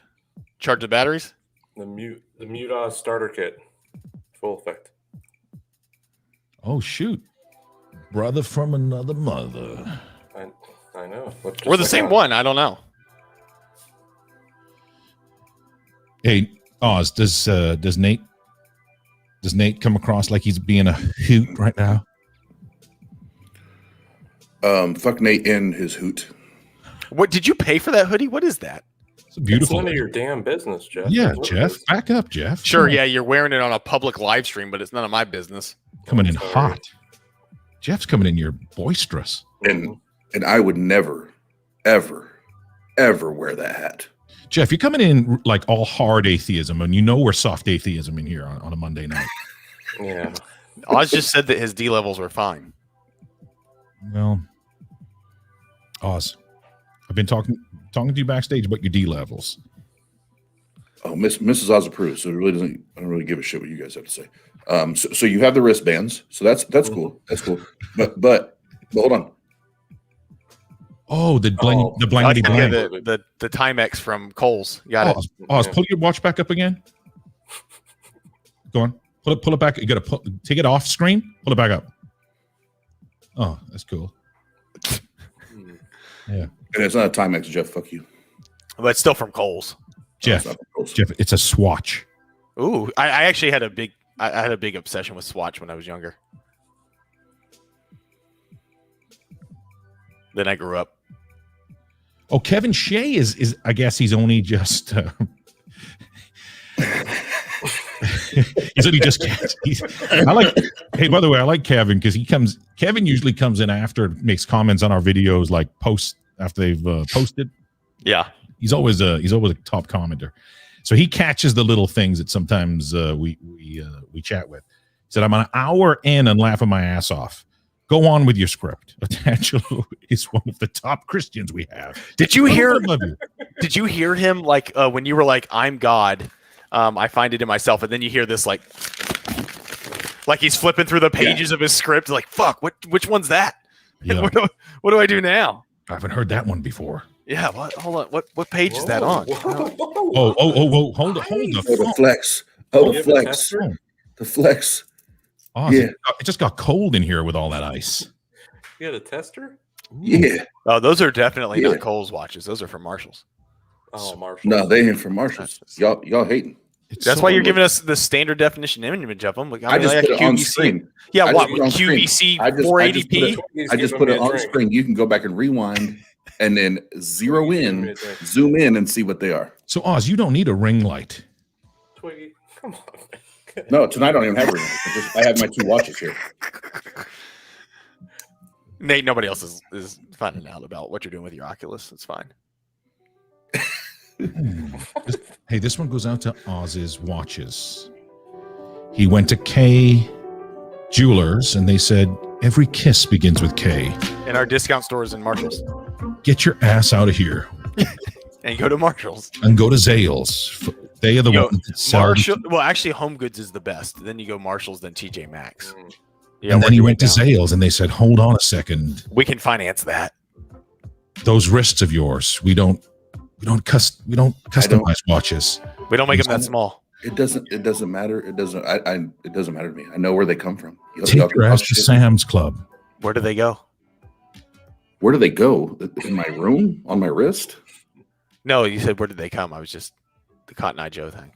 Charge the batteries? The mute starter kit, full effect. Oh, shoot. Brother from another mother. I know. We're the same one. I don't know. Hey, Oz, does Nate come across like he's being a hoot right now? Fuck Nate in his hoot. What did you pay for that hoodie? What is that? It's a beautiful. It's none of your damn business, Jeff. Yeah, What Jeff. is- Back up, Jeff. Sure, yeah, you're wearing it on a public live stream, but it's none of my business. Coming in Sorry. hot. Jeff's coming in here boisterous. And I would never, ever, ever wear that hat. Jeff, you're coming in like all hard atheism, and you know we're soft atheism in here on a Monday night. Yeah. Oz just said that his D levels were fine. Well, Oz, I've been talking to you backstage about your D levels. Oh, Mrs. Oz approves, so it really doesn't. I don't really give a shit what you guys have to say. So you have the wristbands, so that's cool. That's cool. But hold on. Oh, the blankety Yeah, blank. the Timex from Kohl's. Got it. Oz, pull your watch back up again. Go on. Pull it back. You got to take it off screen. Pull it back up. Oh, that's cool. Yeah. And it's not a Timex, Jeff. Fuck you. But it's still from Kohl's. Jeff, it's a swatch. Ooh, I actually had I had a big obsession with Swatch when I was younger. Then I grew up. Oh, Kevin Shea is I guess he's only just he's only just hey, by the way, I like Kevin because Kevin usually comes in after, makes comments on our videos, like after they've posted. Yeah. He's always a top commenter. So he catches the little things that sometimes we chat with. He said, I'm an hour in and laughing my ass off. Go on with your script. Angelo is one of the top Christians we have. Did you hear? I love you. Did you hear him like when you were like, "I'm God, I find it in myself," and then you hear this like he's flipping through the pages of his script, like, "Fuck, which one's that? Yeah. What do I do now?" I haven't heard that one before. Yeah. What? Hold on. What page is that on? Oh! Hold the the flex. Oh, the flex. The flex. Oh, yeah. It just got cold in here with all that ice. You had a tester? Yeah. Oh, those are definitely not Kohl's watches. Those are from Marshalls. Oh, Marshall. No, they ain't from Marshalls. Y'all hating. That's why you're giving us the standard definition image of them. Like, I just put it on screen. Yeah, what? QVC 480p? I just put it on screen. You can go back and rewind and then zoom in and see what they are. So, Oz, you don't need a ring light. Twiggy, come on. No, tonight I don't even have ring. I have my two watches here. Nate, nobody else is finding out about what you're doing with your Oculus. It's fine. Hey, this one goes out to Oz's watches. He went to K Jewelers and they said, every kiss begins with K. In our discount stores in Marshalls. Get your ass out of here. And go to Marshalls. And go to Zales. They are the ones that sell. Well, actually, Home Goods is the best. Then you go Marshalls, then TJ Maxx. Yeah, and then he went to Zales and they said, hold on a second. We can finance that. Those wrists of yours, we don't customize watches. We don't make them that small. It doesn't matter. It doesn't matter to me. I know where they come from. Take your ass to Sam's Club. Where do they go? Where do they go? In my room? On my wrist? No, you said where did they come? I was just the Cotton Eye Joe thing.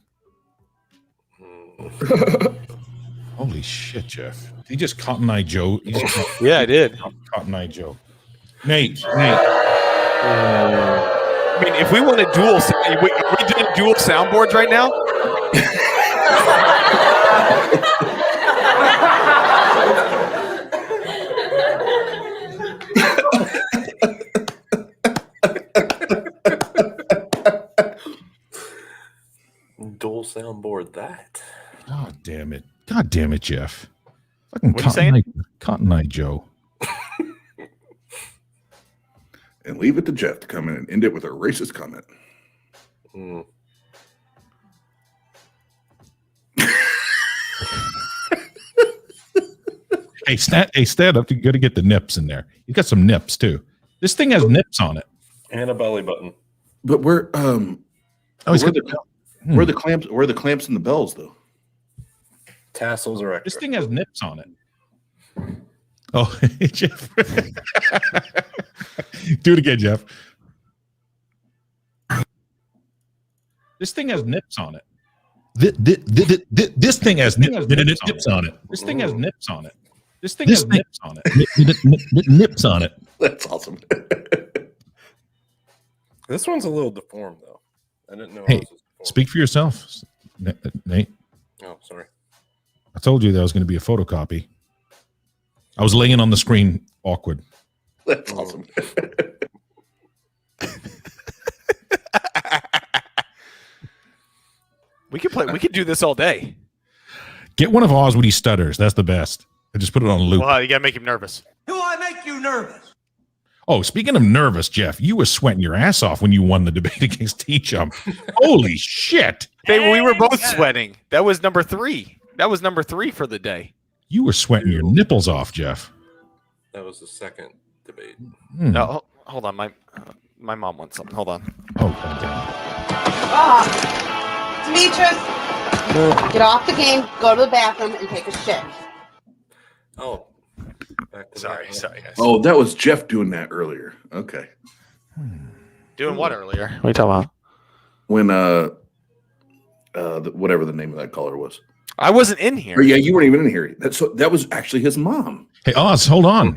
Holy shit, Jeff. He just Cotton Eye Joe. Yeah, I did. Cotton Eye Joe. Nate. I mean, if we want to are we doing dual soundboards right now? Dual soundboard that. God damn it. God damn it, Jeff. Fucking What are you saying? Cotton Eye Joe. And leave it to Jeff to come in and end it with a racist comment. Mm. Hey, stand up. You got to get the nips in there. You got some nips too. This thing has nips on it. And a belly button. But where he's where got where the clamps and the bells though? Tassels are extra. This thing has nips on it. Oh, Jeff. Do it again, Jeff. This thing has nips on it. This thing has nips on it. This thing has nips on it. This thing has nips on it. Nips on it. That's awesome. This one's a little deformed, though. I didn't know. Hey, this was deformed. speak for yourself, Nate. Oh, sorry. I told you that was going to be a photocopy. I was laying on the screen awkward. That's awesome. We could do this all day. Get one of Oz when he stutters. That's the best. I just put it on loop. Well, you gotta make him nervous. Do I make you nervous? Oh, speaking of nervous, Jeff, you were sweating your ass off when you won the debate against T-Chum. Holy shit. We were both sweating. That was number 3. That was number 3 for the day. You were sweating your nipples off, Jeff. That was the second debate. No, hold on. My mom wants something. Hold on. Oh, goddamn. Demetrius, get off the game, go to the bathroom, and take a shit. Oh, back to Sorry, that. guys. Oh, that was Jeff doing that earlier. Okay. Doing what earlier? What are you talking about? When whatever the name of that caller was. I wasn't in here. Or, yeah, you weren't even in here. That was actually his mom. Hey, Oz, hold on.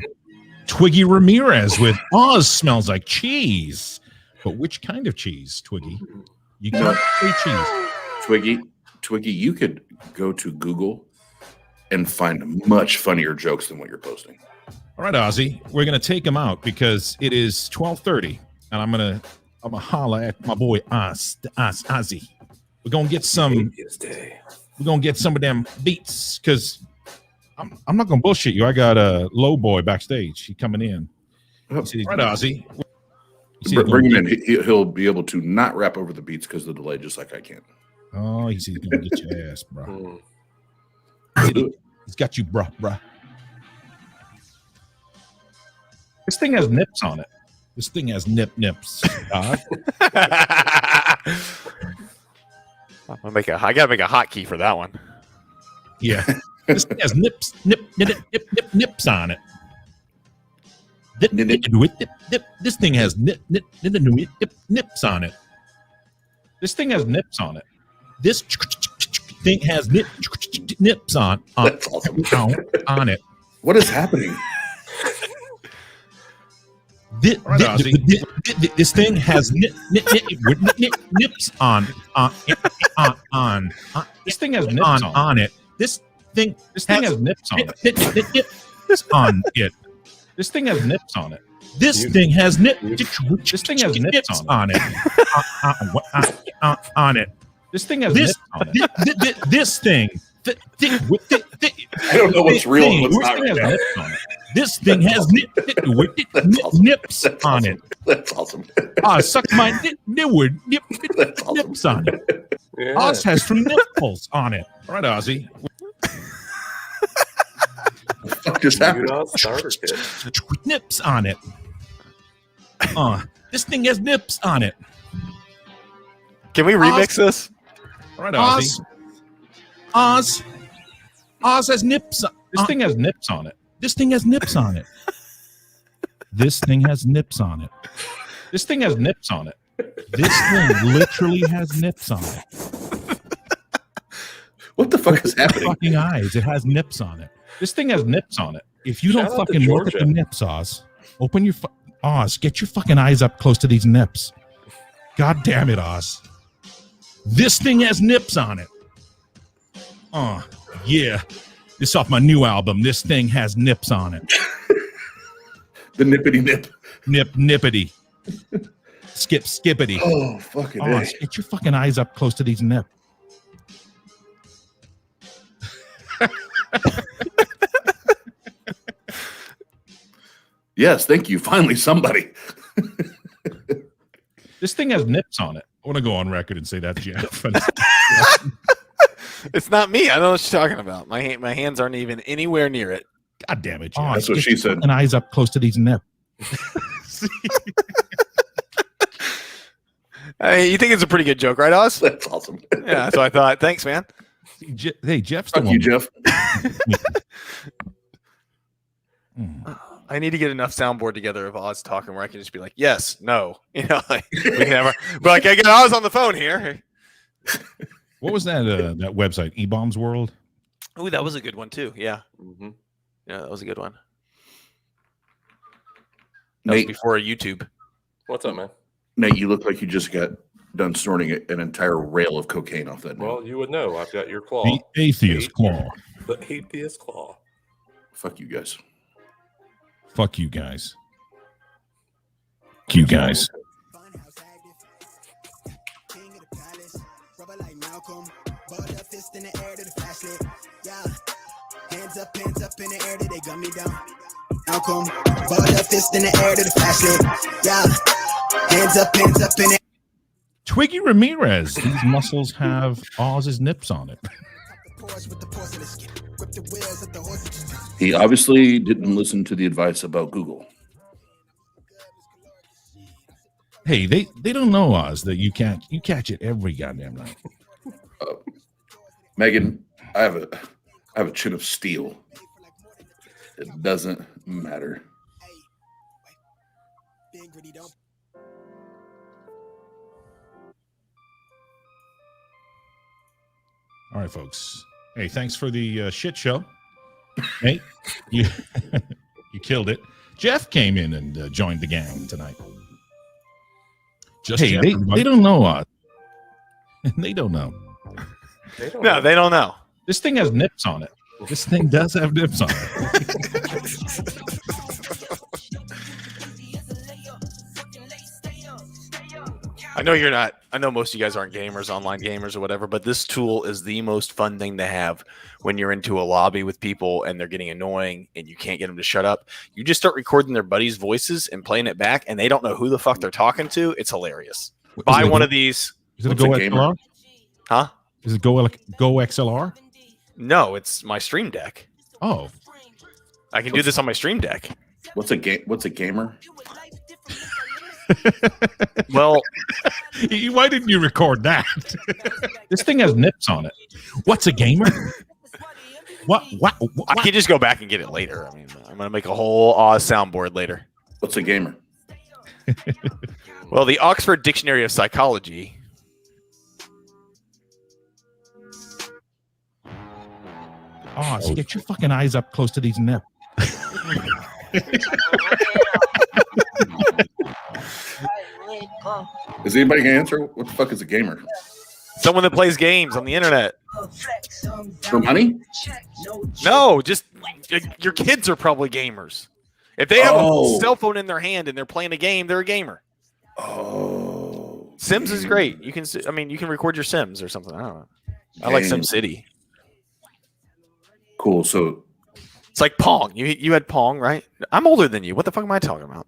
Twiggy Ramirez with Oz smells like cheese. But which kind of cheese, Twiggy? You can't say cheese. Twiggy, you could go to Google and find much funnier jokes than what you're posting. All right, Ozzy, we're gonna take him out because it is 12:30, and I'm gonna holler at my boy Ozzy. We're gonna get some. We're gonna get some of them beats because I'm not gonna bullshit you. I got a low boy backstage. He coming in. All right, Ozzy. Bring him in. He'll be able to not rap over the beats because of the delay, just like I can. Oh, he's gonna get your ass, bro. He's got you, bruh. This thing has nips on it. This thing has nips. I gotta make a hotkey for that one. Yeah. This thing has nips on it. This thing has nips on it. This thing has nips on it. This thing has nips on. That's awesome. On it. What is happening? This thing has nips on. This thing has nips on it. This thing has nips on it. Nips on it. This thing has nips on it. This thing has nips. This thing has nips on it. On it. This thing has nips on it. This thing. I don't know what's real and what's not right now. This thing has nips on it. That's awesome. Suck my nips on it. Yeah. Oz has some nipples on it. All right, Ozzy. What the fuck just happened? Nips on it. This thing has nips on it. Can we remix this? All right, Ozzy. Oz has nips. This thing has nips on it. This thing has nips on it. This thing has nips on it. This thing has nips on it. This thing literally has nips on it. What the fuck is happening? Fucking eyes. It has nips on it. This thing has nips on it. If you don't fucking look at the nips, Oz, open your Oz, get your fucking eyes up close to these nips. God damn it, Oz. This thing has nips on it. Yeah. This off my new album. This thing has nips on it. The nippity nip. Nippity. Skippity. Oh, fucking A. Get your fucking eyes up close to these nips. Yes, thank you. Finally, somebody. This thing has nips on it. I want to go on record and say that, Jeff. It's not me. I know what you're talking about. My hands aren't even anywhere near it. God damn it, Jeff. That's what she said. And eyes up close to these nips. Hey, you think it's a pretty good joke, right, Oz? That's awesome. Yeah, that's what I thought. Thanks, man. Hey, Jeff's Fuck you, Jeff. I need to get enough soundboard together of Oz talking where I can just be like, yes, no. You know, like, we can have but like, I get Oz on the phone here. What was that that website? E-Bombs World? Oh, that was a good one too. Yeah. Mm-hmm. Yeah, that was a good one. That was before YouTube. What's up, man? Nate, you look like you just got done snorting an entire rail of cocaine off that. Well, you would know. I've got your claw. The atheist claw. The atheist claw. Fuck you guys. Fuck you guys. Fuck you guys. Hands up in the air, they gun me down. Outcome, ball up fist in the air to the flashlight. Yeah, hands up in the. Twiggy Ramirez. These muscles have Oz's nips on it. He obviously didn't listen to the advice about Google. Hey, they don't know, Oz, that you catch it every goddamn night. Megan, I have a chin of steel. It doesn't matter. All right, folks. Hey, thanks for the shit show. Hey, you you killed it. Jeff came in and joined the gang tonight. Hey, they don't know Oz. They don't know. They don't know. This thing has nips on it. This thing does have nips on it. I know you're not. I know most of you guys aren't gamers, online gamers or whatever, but this tool is the most fun thing to have when you're into a lobby with people and they're getting annoying and you can't get them to shut up. You just start recording their buddies' voices and playing it back, and they don't know who the fuck they're talking to. It's hilarious. Buy one of these. Is it a Go XLR? Huh? Is it Go XLR? No, it's my Stream Deck. Oh, I can do this on my Stream Deck. What's a gamer? Well, why didn't you record that? This thing has nips on it. What's a gamer? What? I can just go back and get it later. I mean, I'm gonna make a whole Oz soundboard later. What's a gamer? Well, the Oxford Dictionary of Psychology. Oz, get your fucking eyes up close to these nips. Is anybody gonna answer? What the fuck is a gamer? Someone that plays games on the internet. For money? No, just your kids are probably gamers. If they have a cell phone in their hand and they're playing a game, they're a gamer. Oh, Sims is great. You can, I mean, you can record your Sims or something. I don't know. I like SimCity. Cool. So it's like Pong. You had Pong, right? I'm older than you. What the fuck am I talking about?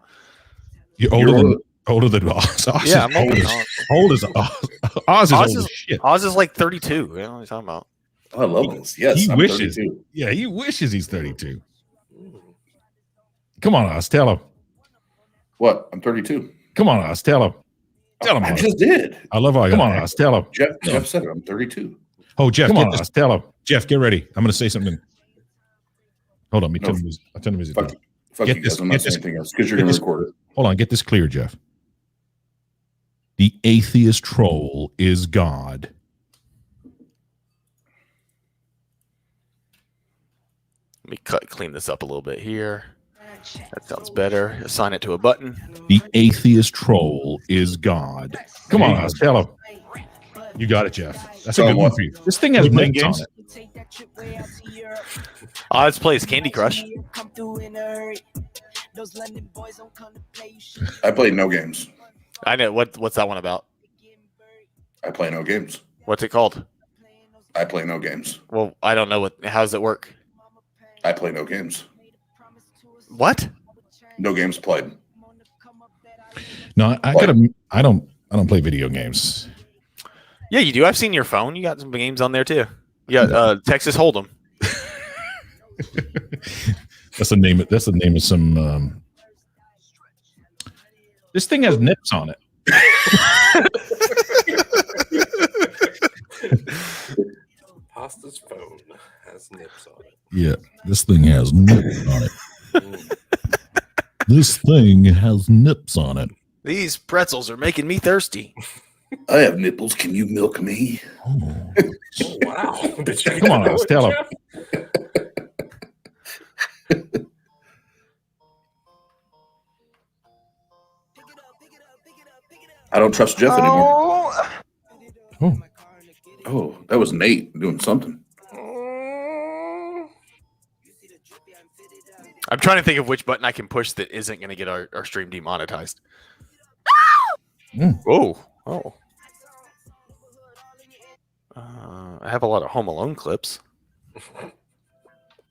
You're older than Oz. Yeah, I'm older. Old as Oz. Oz is old as shit. Oz is like 32. You know what I'm talking about? I love this. Yes, he I'm wishes. 32. Yeah, he wishes he's 32. Come on, Oz, tell him. What? I'm 32. Come on, Oz, tell him. Tell him. I just did. I love all. Come on, Oz, tell him. Jeff said it. I'm 32. Oh, Jeff, come on, Oz, tell him. Jeff, get ready. I'm going to say something. Hold on. I'll turn the music down. Fuck you guys. I'm not saying anything else because you're going to record it. Hold on. Get this clear, Jeff. The atheist troll is God. Let me clean this up a little bit here. That sounds better. Assign it to a button. The atheist troll is God. Come on, Oz, tell him. You got it, Jeff. That's So a good one what? for you. This thing has You playing nips on games? it. Let's play Candy Crush. I play no games. I know what's that one about? I play no games. What's it called? I play no games. Well, I don't know how does it work? I play no games. What? No games played. No, I don't play video games. Yeah, you do. I've seen your phone. You got some games on there too. You got Texas Hold'em. That's the name. That's the name of some. This thing has nips on it. Pasta's phone has nips on it. Yeah, this thing has nips on it. This thing has nips on it. These pretzels are making me thirsty. I have nipples. Can you milk me? Oh. Oh, wow. Did you Come on, know let's it, tell him. Jeff? I don't trust Jeff anymore. Oh. Oh, that was Nate doing something. I'm trying to think of which button I can push that isn't going to get our stream demonetized. Mm. Oh. I have a lot of Home Alone clips.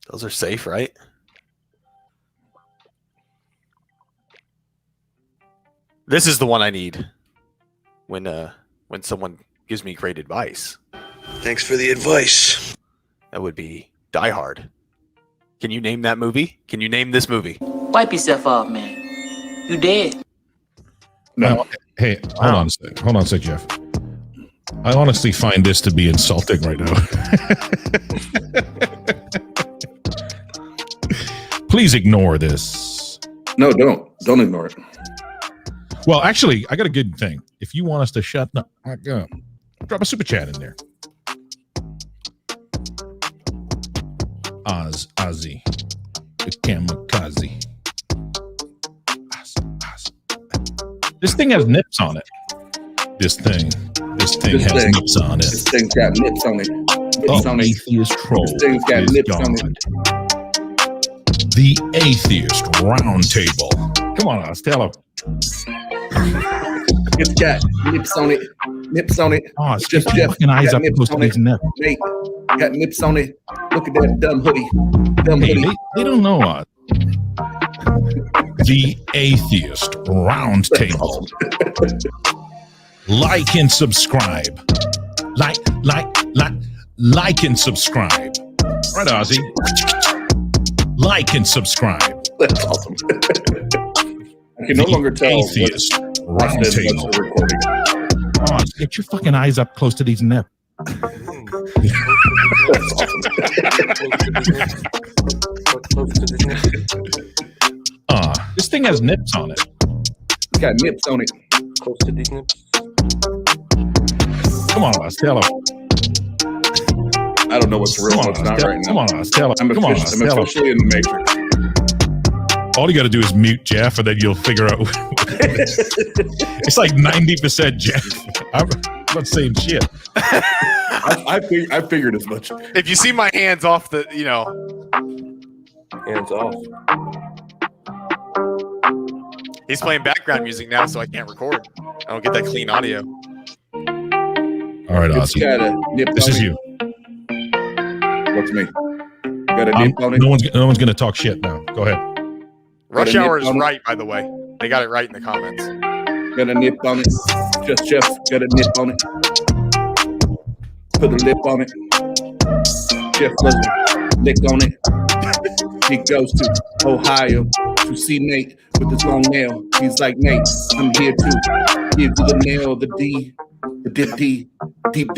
Those are safe, right? This is the one I need when someone gives me great advice. Thanks for the advice. That would be Die Hard. Can you name that movie? Can you name this movie? Wipe yourself off, man. You dead. No. Hey, hold on a sec. Hold on a sec, Jeff. I honestly find this to be insulting right now. Please ignore this. No, don't. Don't ignore it. Well, actually, I got a good thing. If you want us to shut up, drop a super chat in there. Ozzy, the kamikaze. This thing has nips on it. This thing has nips on it. This thing's got nips on it. Nips on it. Atheist troll. This thing's got is nips gone. on it. The Atheist Roundtable. Come on, Oz, tell him. It's got nips on it. Nips on it. Oh, Just get Jeff. your fucking eyes got up nips close to on his it. neck. Nate got nips on it. Look at that dumb hoodie. Dumb Hey, hoodie. they don't know us. The Atheist Roundtable. Like and subscribe. Like and subscribe. Right, Ozzy. Like and subscribe. That's awesome. I can no longer tell Atheist what's Roundtable. the recording. Oh, get your fucking eyes up close to these nips. That's awesome. This thing has nips on it. It's got nips on it. Close to these nips. Come on, Oz, tell him. I don't know what's real and what's not right now. Come on, Oz, tell him. I'm Come on, Oz, I'm tell him. officially in the matrix. All you got to do is mute Jeff, and then you'll figure out. It's like 90% Jeff. I'm not saying shit. I figured as much. If you see my hands off the, Hands off. he's playing background music now, so I can't record. I don't get that clean audio. All right, It's Ozzy. got a nip This on is it. you. What's me? Got a nip on it. No one's gonna talk shit now. Go ahead. Rush Got a Hour nip is on it. right, by the way. They got it right in the comments. Got a nip on it. Just Jeff got a nip on it. Put a lip on it. Jeff doesn't lick on it. He goes to Ohio to see Nate with his long nail. He's like, Nate, I'm here to give you the nail, the D, the deep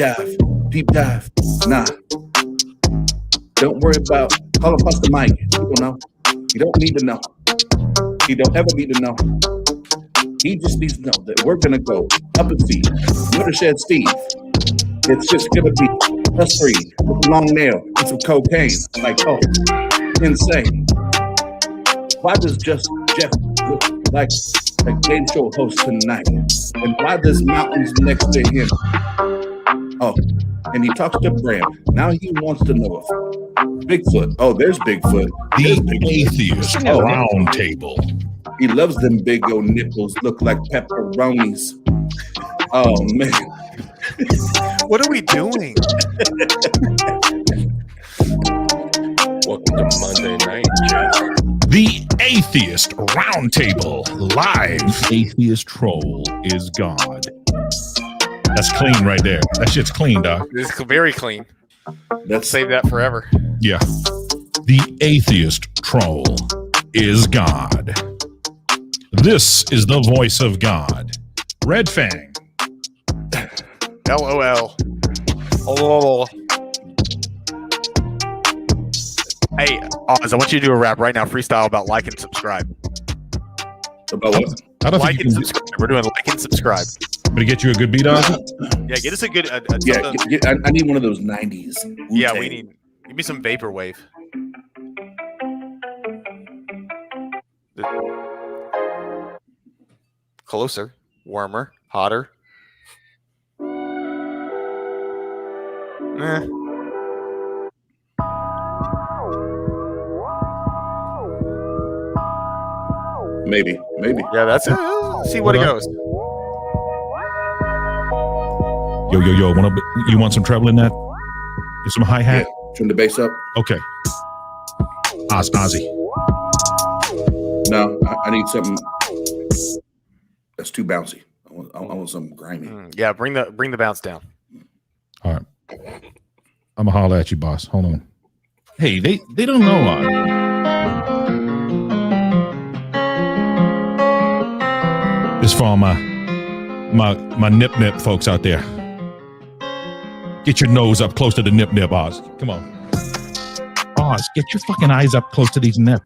dive. Nah. Don't worry about, call him Pastor Mike. You don't know. You don't need to know. You don't ever need to know. He just needs to know that we're going to go up and see Murdershed Steve. It's just going to be us three with a long nail and some cocaine. Like, oh, insane. Why does just Jeff look like a game show host tonight? And why does mountains next to him Oh, and he talks to Bram. Now he wants to know if Bigfoot. Oh, there's Bigfoot. There's The Atheist Round Table. He loves them big old nipples. Look like pepperonis. Oh man. What are we doing? Welcome to Monday night, Jeff. The Atheist Roundtable Live. Atheist Troll is God. That's clean right there. That shit's clean, Doc. This is very clean. Let's Save that forever. Yeah. The Atheist Troll is God. This is the voice of God. Red Fang. LOL. Oh. Hey, Oz, I want you to do a rap right now, freestyle about like and subscribe. About what? I don't Like think and you can. subscribe. We're doing like and subscribe. But to get you a good beat on it? Yeah, get us a good. Yeah, something- I need one of those 90s. yeah, Wu-Tang. we need. Give me some vaporwave. Closer, warmer, hotter. Maybe. Yeah, that's it. See what it goes. Yo. You want some treble in that? Get some hi hat? Yeah. Turn the bass up. Okay. Ozzy. No, I need something that's too bouncy. I want something grimy. Yeah, bring the bounce down. All right. I'm going to holler at you, boss. Hold on. Hey, they don't know. This for all my nip folks out there. Get your nose up close to the nip, Oz. Come on. Oz, get your fucking eyes up close to these nips.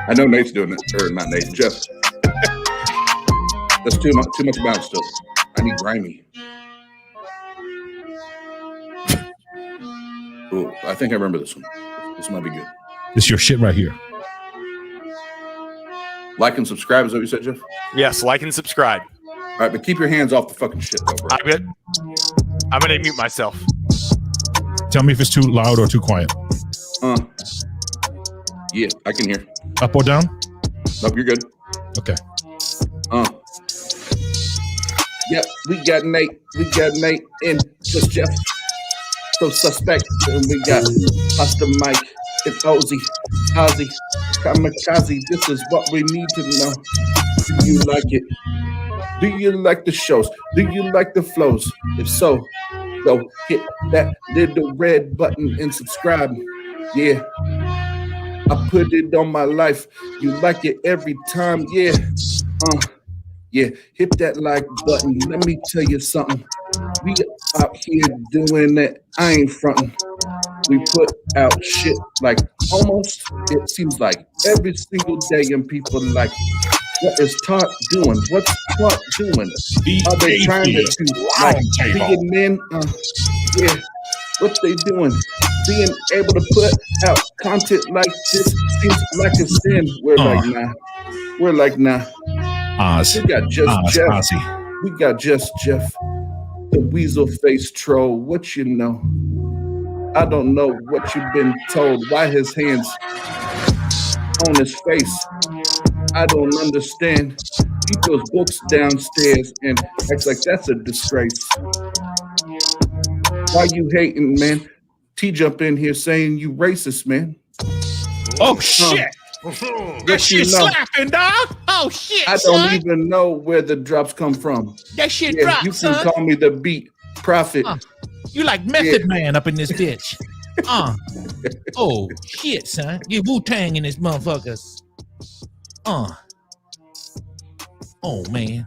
I know Nate's doing it, or not Nate, Jeff. That's too much bounce still. I need grimy. Ooh, I think I remember this one. This might be good. This is your shit right here. Like and subscribe, is that what you said, Jeff? Yes, like and subscribe. All right, but keep your hands off the fucking shit, though, bro. I'm gonna mute myself. Tell me if it's too loud or too quiet. Yeah, I can hear. Up or down? Nope, you're good. Okay. Yep, we got Nate and just Jeff. So suspect, and we got Pastor Mike and Ozzy, Kamikaze. This is what we need to know. Do you like it? Do you like the shows? Do you like the flows? If so, go hit that little red button and subscribe. Yeah, I put it on my life. You like it every time. Yeah, yeah, hit that like button. Let me tell you something. We out here doing it. I ain't fronting. We put out shit like almost, it seems like every single day, and people like, what is TART doing? What's TART doing? Are they trying to like being men? Yeah, what they doing? Being able to put out content like this seems like a sin. We're like nah. Oz. We got just Oz, Jeff. Ozzy. We got just Jeff, the weasel face troll. What you know? I don't know what you've been told. Why his hands on his face? I don't understand. He throws books downstairs and acts like that's a disgrace. Why you hating, man? T jump in here saying you racist, man. Oh shit! That shit slapping, dog. Oh shit! I don't even know where the drops come from. That shit Yeah, drops, you can son. call me the beat prophet. You like Method Man up in this bitch. Oh shit, son. You Wu-Tang in this motherfuckers. Oh man.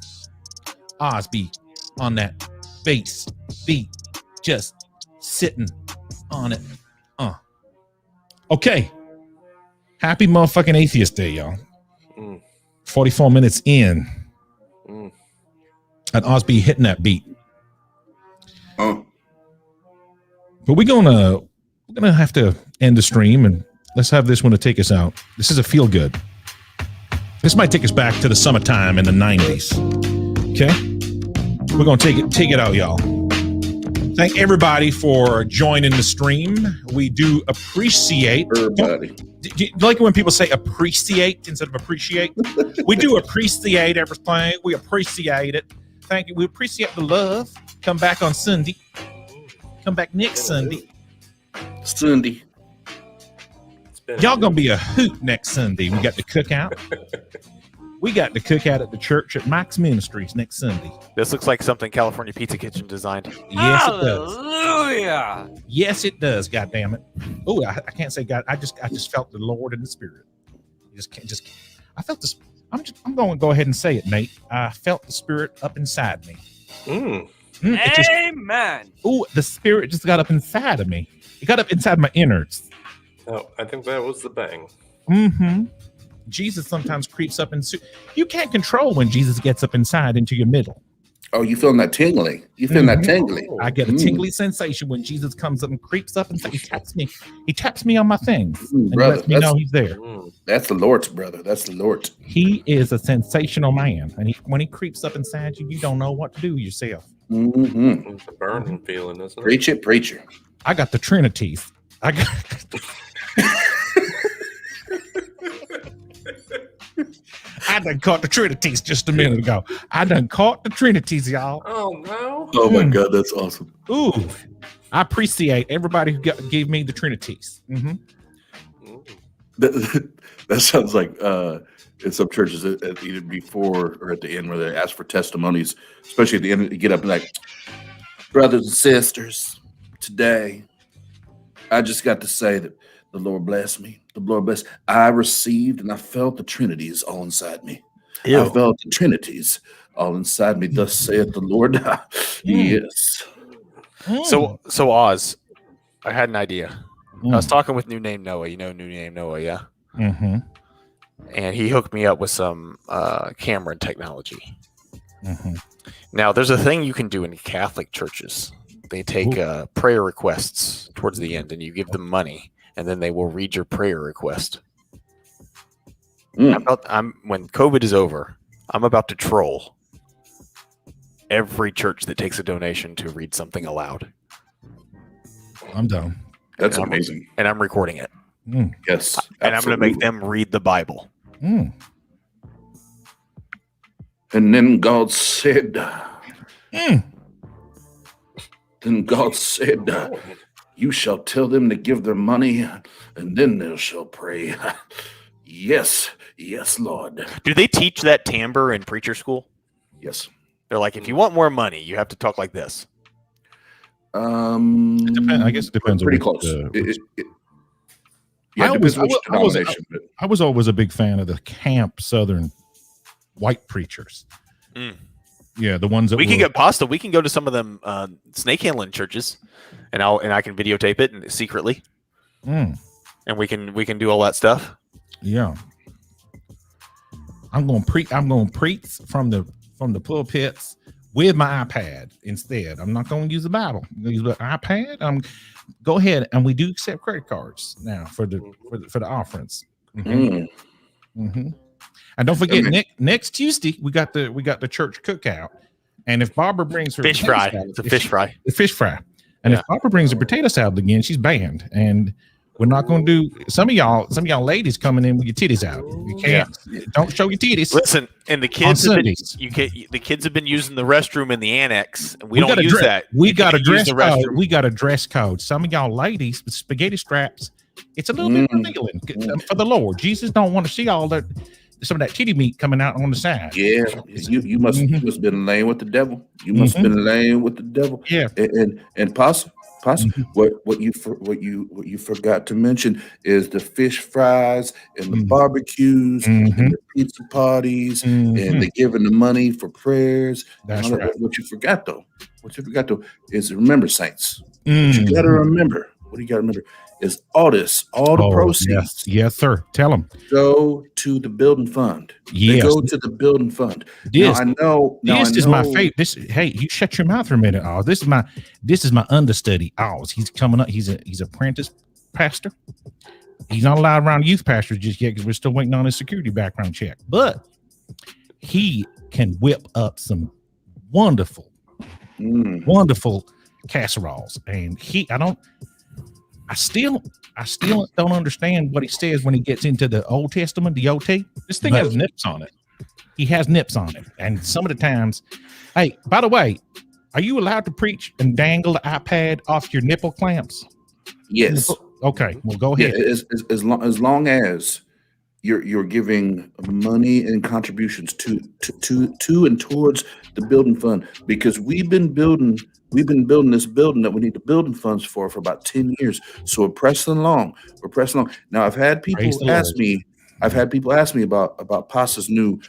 Oz be on that bass beat, just sitting on it. Okay. Happy motherfucking Atheist Day, y'all. 44 minutes in. And Oz be hitting that beat. But we're gonna have to end the stream, and let's have this one to take us out. This is a feel good. This might take us back to the summertime in the 90s. Okay? We're gonna take it out, y'all. Thank everybody for joining the stream. We do appreciate everybody. Do you like it when people say appreciate instead of appreciate? We do appreciate everything. We appreciate it. Thank you. We appreciate the love. Come back on Sunday. Come back next Sunday. Sunday. Y'all gonna be a hoot next Sunday. We got the cookout. We got the cookout at the church at Mike's Ministries next Sunday. This looks like something California Pizza Kitchen designed. Yes, it does. Hallelujah. Yes, it does. God damn it. Oh, I can't say God. I just felt the Lord in the Spirit. You just can't. I felt this. I'm going to go ahead and say it, Nate. I felt the Spirit up inside me. Amen. The Spirit just got up inside of me. It got up inside my innards. Oh, I think that was the bang. Mm-hmm. Jesus sometimes creeps up and you can't control when Jesus gets up inside into your middle. Oh, you feeling that tingly? You feeling that tingly? I get a tingly sensation when Jesus comes up and creeps up and he taps me. He taps me on my things and brother, lets me know he's there. That's the Lord's brother. That's the Lord. He is a sensational man, and when he creeps up inside you, you don't know what to do with yourself. Mm-hmm. It's a burning feeling, isn't it? Preach it, preacher. I got the Trinities. I done caught the Trinities just a minute ago. I done caught the Trinities, y'all. Oh, no. Oh, my God. That's awesome. Ooh. I appreciate everybody who gave me the Trinities. Mm-hmm. That sounds like in some churches, either before or at the end, where they ask for testimonies, especially at the end, you get up and like, brothers and sisters, today, I just got to say that the Lord blessed me. The Lord blessed. I received and I felt the Trinities all inside me. Ew. I felt the Trinities all inside me. Thus saith the Lord. Yes. So Oz, I had an idea. I was talking with New Name Noah. You know New Name Noah, yeah? Mm-hmm. And he hooked me up with some camera technology. Mm-hmm. Now, there's a thing you can do in Catholic churches. They take prayer requests towards the end, and you give them money, and then they will read your prayer request. When COVID is over, I'm about to troll every church that takes a donation to read something aloud. I'm down. That's amazing. And I'm recording it. Yes. And I'm going to make them read the Bible. And then God said, then God said, you shall tell them to give their money, and then they shall pray. Yes, Lord. Do they teach that timbre in preacher school? Yes. They're like, if you want more money, you have to talk like this. It depends. I guess it depends. Pretty close. I was always a big fan of the camp Southern white preachers. Yeah, the ones that we can get pasta. We can go to some of them snake handling churches, and I can videotape it and secretly, and we can do all that stuff. Yeah, I'm going to preach from the pulpits with my iPad instead. I'm not going to use the Bible. I'm going to use the iPad. Go ahead, and we do accept credit cards now for the offerings. And don't forget, next Tuesday we got the church cookout, and if Barbara brings her fish fry, it's a fish fry, and if Barbara brings a potato salad again, she's banned. And we're not going to do some of y'all ladies coming in with your titties out. You can't. Don't show your titties. Listen, and the kids have been using the restroom in the annex, and we don't use that. We got a dress code. We got a dress code. Some of y'all ladies with spaghetti straps, it's a little bit revealing for the Lord. Jesus don't want to see all that. Some of that titty meat coming out on the side. Yeah, you must have been laying with the devil. You must have been laying with the devil. Yeah, and possibly what you forgot to mention is the fish fries and the barbecues and the pizza parties and the giving the money for prayers. That's right. What you forgot though is remember, saints. What you got to remember. What do you got to remember? Is all the proceeds. Yes, sir. Tell them. Go to the building fund. Yes. They go to the building fund. This, now, I know. This is my favorite. Hey, you shut your mouth for a minute, Oz. This is my understudy, Oz. He's coming up. He's apprentice pastor. He's not allowed around youth pastors just yet because we're still waiting on his security background check. But he can whip up some wonderful wonderful casseroles. And I still don't understand what he says when he gets into the Old Testament, the OT. This thing has nips on it. He has nips on it. And some of the times, hey, by the way, are you allowed to preach and dangle the iPad off your nipple clamps? Yes. Okay, well, go ahead. Yeah, as long as you're giving money and contributions to and towards the building fund, because we've been building this building that we need the building funds for about 10 years. So we're pressing along. Now I've had people ask me about Pasta's new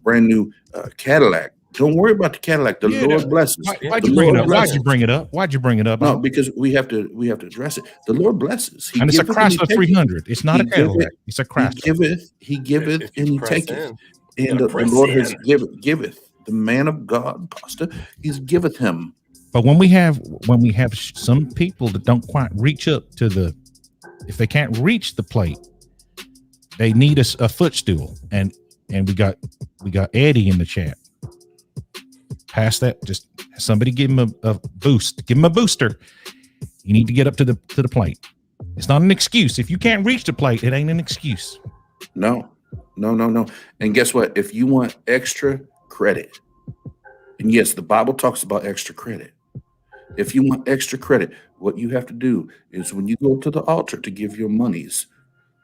brand new Cadillac. Don't worry about the Cadillac. The Lord blesses. Why'd you bring it up? Why'd you bring it up? No, because we have to address it. The Lord blesses. And it's a Chrysler 300. It's not a Cadillac. It's a Chrysler. He giveth, and he taketh. And the Lord has giveth. The man of God, Pasta, he's giveth him. But when we have some people that don't quite reach up to if they can't reach the plate, they need a footstool. And we got Eddie in the chat. Pass that. Just somebody give him a boost. Give him a booster. You need to get up to the plate. It's not an excuse. If you can't reach the plate, it ain't an excuse. No. And guess what? If you want extra credit, and yes, the Bible talks about extra credit. If you want extra credit, what you have to do is when you go to the altar to give your monies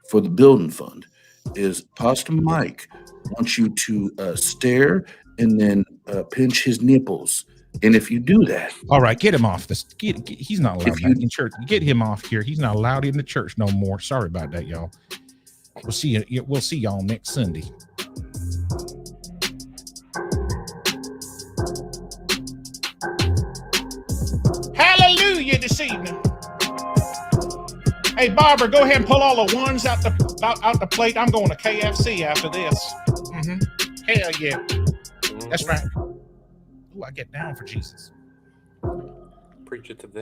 for the building fund, is Pastor Mike wants you to stare and then pinch his nipples. And if you do that, all right, get him off this. He's not allowed back in church. Get him off here. He's not allowed in the church no more. Sorry about that, y'all. We'll see you. We'll see y'all next Sunday. Hallelujah this evening. Hey, Barbara, go ahead and pull all the ones out the plate. I'm going to KFC after this. Hell yeah. That's right. Ooh, I get down for Jesus. Preach it to them.